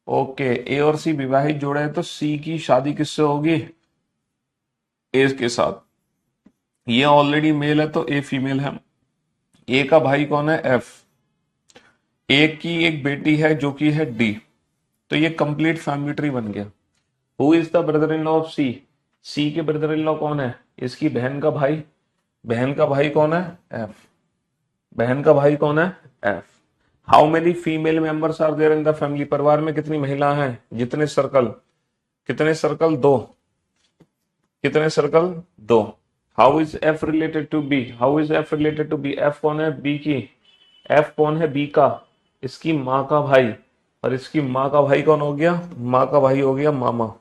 ओके, ए और सी विवाहित जोड़े हैं तो सी की शादी किससे होगी? ए के साथ। ये ऑलरेडी मेल है तो ए फीमेल है। ए का भाई कौन है? एफ। ए की एक बेटी है जो कि है डी। तो ये कंप्लीट फैमिली ट्री बन गया। Who is the brother in law of C? C के ब्रदर इन लॉ कौन है? इसकी बहन का भाई। बहन का भाई कौन है? एफ। बहन का भाई कौन है? F. How many female members are there in the family? परिवार में कितनी महिला हैं? जितने सर्कल। कितने सर्कल? दो। कितने सर्कल? दो। How is F related to B? How is F related to B? F कौन है? बी की। एफ कौन है? बी का। इसकी माँ का भाई। और इसकी माँ का भाई कौन हो गया? माँ का भाई हो गया मामा।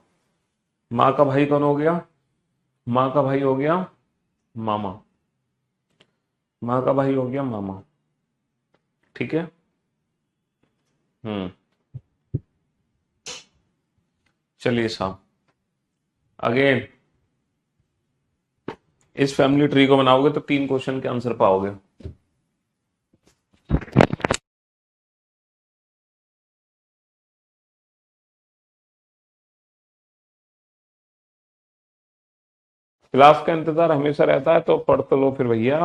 माँ का भाई कौन हो गया? माँ का भाई हो गया मामा। माँ का भाई हो गया मामा। ठीक है। हम्म। चलिए साहब, अगेन इस फैमिली ट्री को बनाओगे तो 3 क्वेश्चन के आंसर पाओगे। क्लास का इंतजार हमेशा रहता है तो पढ़ तो लो फिर भैया।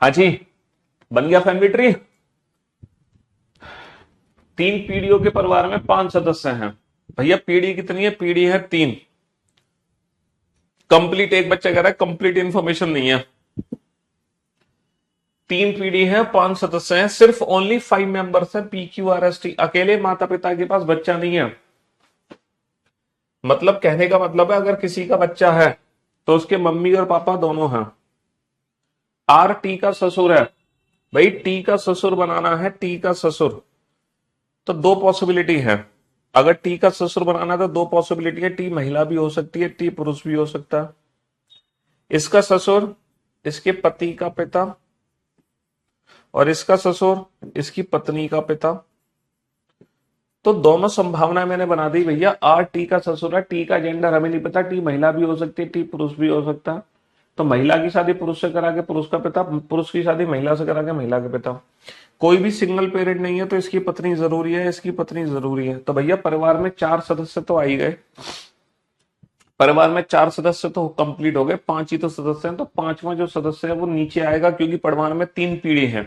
हाँ जी, बन गया फैमिली ट्री। 3 पीढ़ियों के परिवार में 5 सदस्य हैं। भैया पीढ़ी कितनी है? पीढ़ी है 3। कंप्लीट, एक बच्चा कह रहा है कंप्लीट इंफॉर्मेशन नहीं है। 3 पीढ़ी है, 5 सदस्य हैं, सिर्फ ओनली 5 मेंबर्स है, PQRST। अकेले माता पिता के पास बच्चा नहीं है। मतलब कहने का मतलब है अगर किसी का बच्चा है तो उसके मम्मी और पापा दोनों हैं। टी का ससुर है। भाई टी का ससुर बनाना है, टी का ससुर, तो 2 पॉसिबिलिटी है। अगर टी का ससुर बनाना है तो 2 पॉसिबिलिटी है, टी महिला भी हो सकती है, टी पुरुष भी हो सकता है। इसका ससुर इसके पति का पिता, और इसका ससुर इसकी पत्नी का पिता। तो दोनों संभावनाएं मैंने बना दी भैया। टी का ससुर है, टी का जेंडर हमें नहीं पता, टी महिला भी हो सकती है, टी पुरुष भी हो सकता है। तो महिला की शादी पुरुष से करा के पुरुष का पिता, पुरुष की शादी महिला से करा के महिला के पिता। कोई भी सिंगल पेरेंट नहीं है तो इसकी पत्नी जरूरी है, इसकी पत्नी जरूरी है। तो भैया परिवार में 4 सदस्य तो आ ही गए। परिवार में 4 सदस्य तो कंप्लीट हो गए, 5 ही तो सदस्य हैं, तो 5वां जो सदस्य है वो नीचे आएगा, क्योंकि परिवार में 3 पीढ़ी है।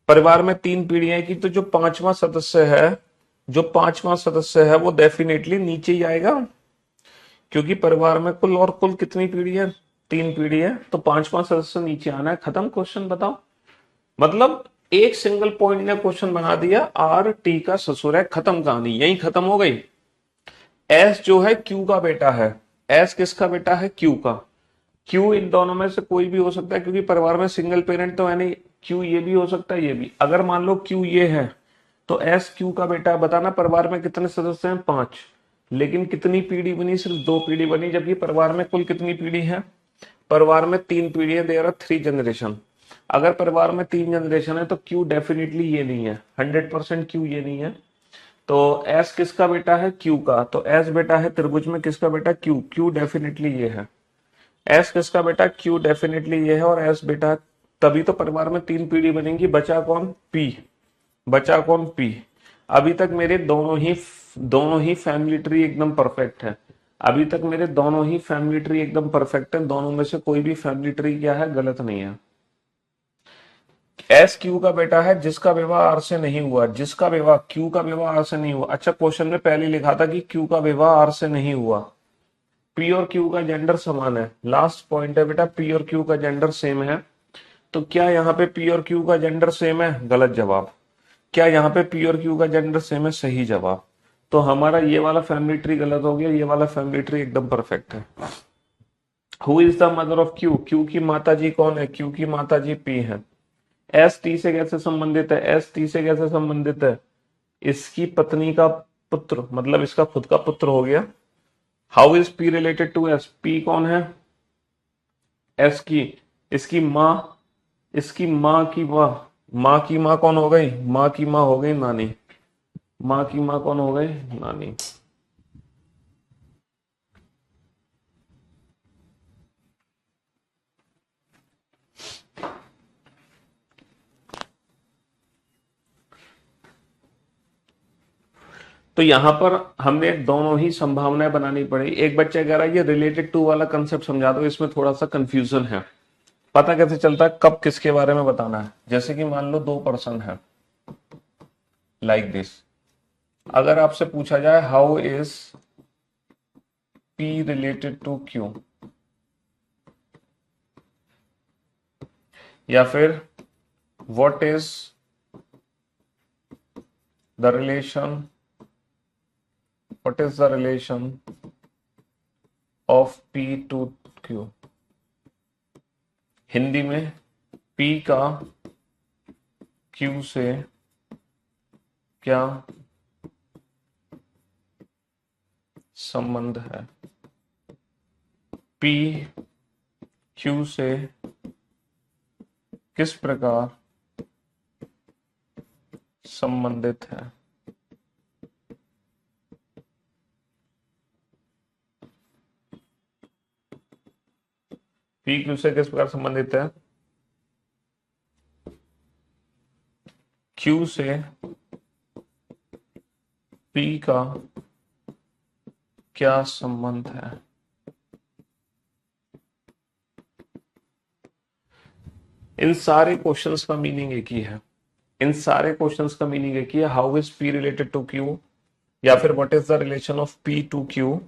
परिवार में 3 पीढ़ियां की, तो जो 5वां सदस्य है वो डेफिनेटली नीचे ही आएगा, क्योंकि परिवार में कुल कितनी पीढ़ी है? 3 पीढ़ी है, तो 5वां सदस्य नीचे आना है। खत्म क्वेश्चन, बताओ। मतलब एक सिंगल पॉइंट ने क्वेश्चन बना दिया, टी का ससुर है, खत्म कहानी, यही खत्म हो गई। एस जो है क्यू का बेटा है। एस किसका बेटा है? क्यू का। क्यू इन दोनों में से कोई भी हो सकता है, क्योंकि परिवार में सिंगल पेरेंट तो है नहीं। क्यू ये भी हो सकता है, ये भी। अगर मान लो क्यू ये है तो एस क्यू का बेटा है। बताना परिवार में कितने सदस्य हैं? 5। लेकिन कितनी पीढ़ी बनी? सिर्फ 2 पीढ़ी बनी, जबकि परिवार में कुल कितनी पीढ़ी है? परिवार में 3 पीढ़ी है, देयर आर 3 जनरेशन। अगर परिवार में 3 जनरेशन है तो क्यू डेफिनेटली ये नहीं है, 100% क्यू ये नहीं है। तो एस किसका बेटा है? क्यू का। तो एस बेटा है त्रिभुज में किसका बेटा? क्यू। क्यू डेफिनेटली ये है। एस किसका बेटा? क्यू डेफिनेटली ये है, और एस बेटा। तभी तो परिवार में 3 पीढ़ी बनेंगी। बचा कौन? पी। बचा कौन? पी। अभी तक मेरे दोनों ही फैमिली ट्री एकदम परफेक्ट है। अभी तक मेरे दोनों ही फैमिली ट्री एकदम परफेक्ट है। दोनों में से कोई भी फैमिली ट्री क्या है? गलत नहीं है। एस क्यू का बेटा है जिसका विवाह आर से नहीं हुआ। जिसका विवाह, क्यू का विवाह आर से नहीं हुआ। अच्छा, क्वेश्चन में पहले लिखा था कि क्यू का विवाह आर से नहीं हुआ। पी और क्यू का जेंडर समान है। लास्ट पॉइंट है बेटा, पी और क्यू का जेंडर सेम है। तो क्या यहाँ पे पी और क्यू का जेंडर सेम है? गलत जवाब। क्या यहाँ पे पी और क्यू का जेंडर सेम है? सही जवाब। तो हमारा ये वाला फैमिली ट्री गलत हो गया, ये वाला फैमिली ट्री एकदम परफेक्ट है। Who is the mother of Q? Q की माता जी कौन है? क्यू की माता जी पी है। एस टी से कैसे संबंधित है? एस टी से कैसे संबंधित है? इसकी पत्नी का पुत्र, मतलब इसका खुद का पुत्र हो गया। How is P related to S? P कौन है? एस की, इसकी माँ, इसकी माँ की माँ। माँ की माँ कौन हो गई? माँ की माँ हो गई नानी। माँ की माँ कौन हो गई? नानी। तो यहां पर हमने दोनों ही संभावनाएं बनानी पड़ी। एक बच्चा कह रहा है ये रिलेटेड टू वाला कंसेप्ट समझा दो, इसमें थोड़ा सा कंफ्यूजन है। पता कैसे चलता है कब किसके बारे में बताना है? जैसे कि मान लो 2 पर्सन है, लाइक दिस। अगर आपसे पूछा जाए how is P related to Q, या फिर what is the relation, what is the relation of P to Q. Hindi में पी का क्यू से क्या संबंध है? पी क्यू से किस प्रकार संबंधित है? पी क्यू से किस प्रकार संबंधित है? क्यू से पी का क्या संबंध है? इन सारे क्वेश्चंस का मीनिंग एक ही है, इन सारे क्वेश्चंस का मीनिंग एक ही है, how is P related to Q, या फिर what is the relation of P to Q.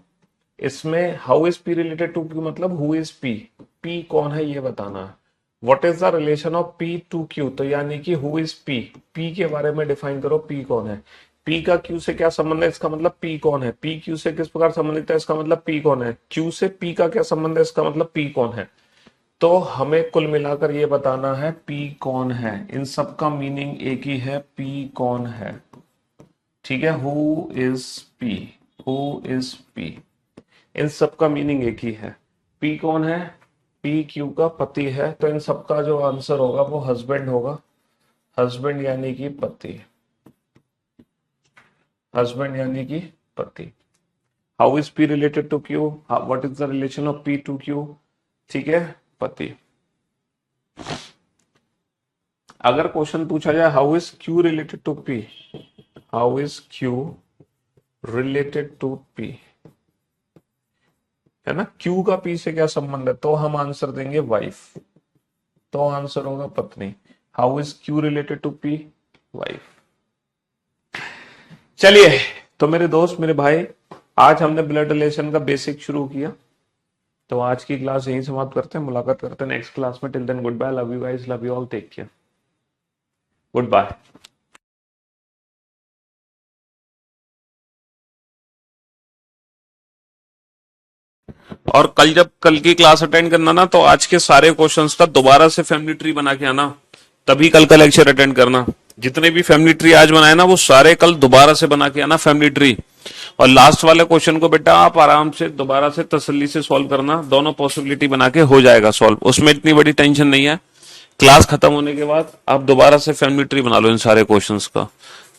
इसमें how is P related to Q मतलब हु इज पी, पी कौन है ये बताना है। What is the relation of P to Q, तो यानी कि हु इज पी, पी के बारे में डिफाइन करो, पी कौन है, पी का क्यू से क्या संबंध है, इसका मतलब पी कौन है, पी क्यू से किस प्रकार संबंधित है, इसका मतलब पी कौन है, क्यू से पी का क्या संबंध है, इसका मतलब पी कौन है। तो हमें कुल मिलाकर ये बताना है पी कौन है, इन सब का मीनिंग एक ही है, पी कौन है, ठीक है। Who is P, who is P, इन सब का मीनिंग एक ही है, पी कौन है, पी क्यू का पति है, तो इन सब का जो आंसर होगा वो हस्बैंड होगा, हस्बैंड यानी कि पति, हस्बैंड यानी कि पति। How is P related to Q, what is the relation of P to Q, ठीक है, पति। अगर क्वेश्चन पूछा जाए how is Q related to P, how is Q related to P, है ना, क्यू का पी से क्या संबंध है, तो हम आंसर देंगे वाइफ, तो आंसर होगा पत्नी। How is Q related to P, wife. चलिए तो मेरे दोस्त, मेरे भाई, आज हमने ब्लड रिलेशन का बेसिक शुरू किया, तो आज की क्लास यहीं समाप्त करते हैं, मुलाकात करते हैं नेक्स्ट क्लास में। Till then good bye, love you guys, love you all, take care, good bye. और कल की क्लास अटेंड करना ना, तो आज के सारे क्वेश्चंस का दोबारा से फैमिली ट्री बना के आना, तभी कल का लेक्चर अटेंड करना। जितने भी फैमिली ट्री आज बनाए ना, वो सारे कल दोबारा से बना के आना फैमिली ट्री। और लास्ट वाले क्वेश्चन को बेटा आप आराम से दोबारा से तसल्ली से सॉल्व करना, दोनों पॉसिबिलिटी बना के हो जाएगा सॉल्व, उसमें इतनी बड़ी टेंशन नहीं है। क्लास खत्म होने के बाद आप दोबारा से फैमिली ट्री बना लो इन सारे क्वेश्चंस का,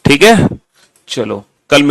ठीक है। चलो कल मिल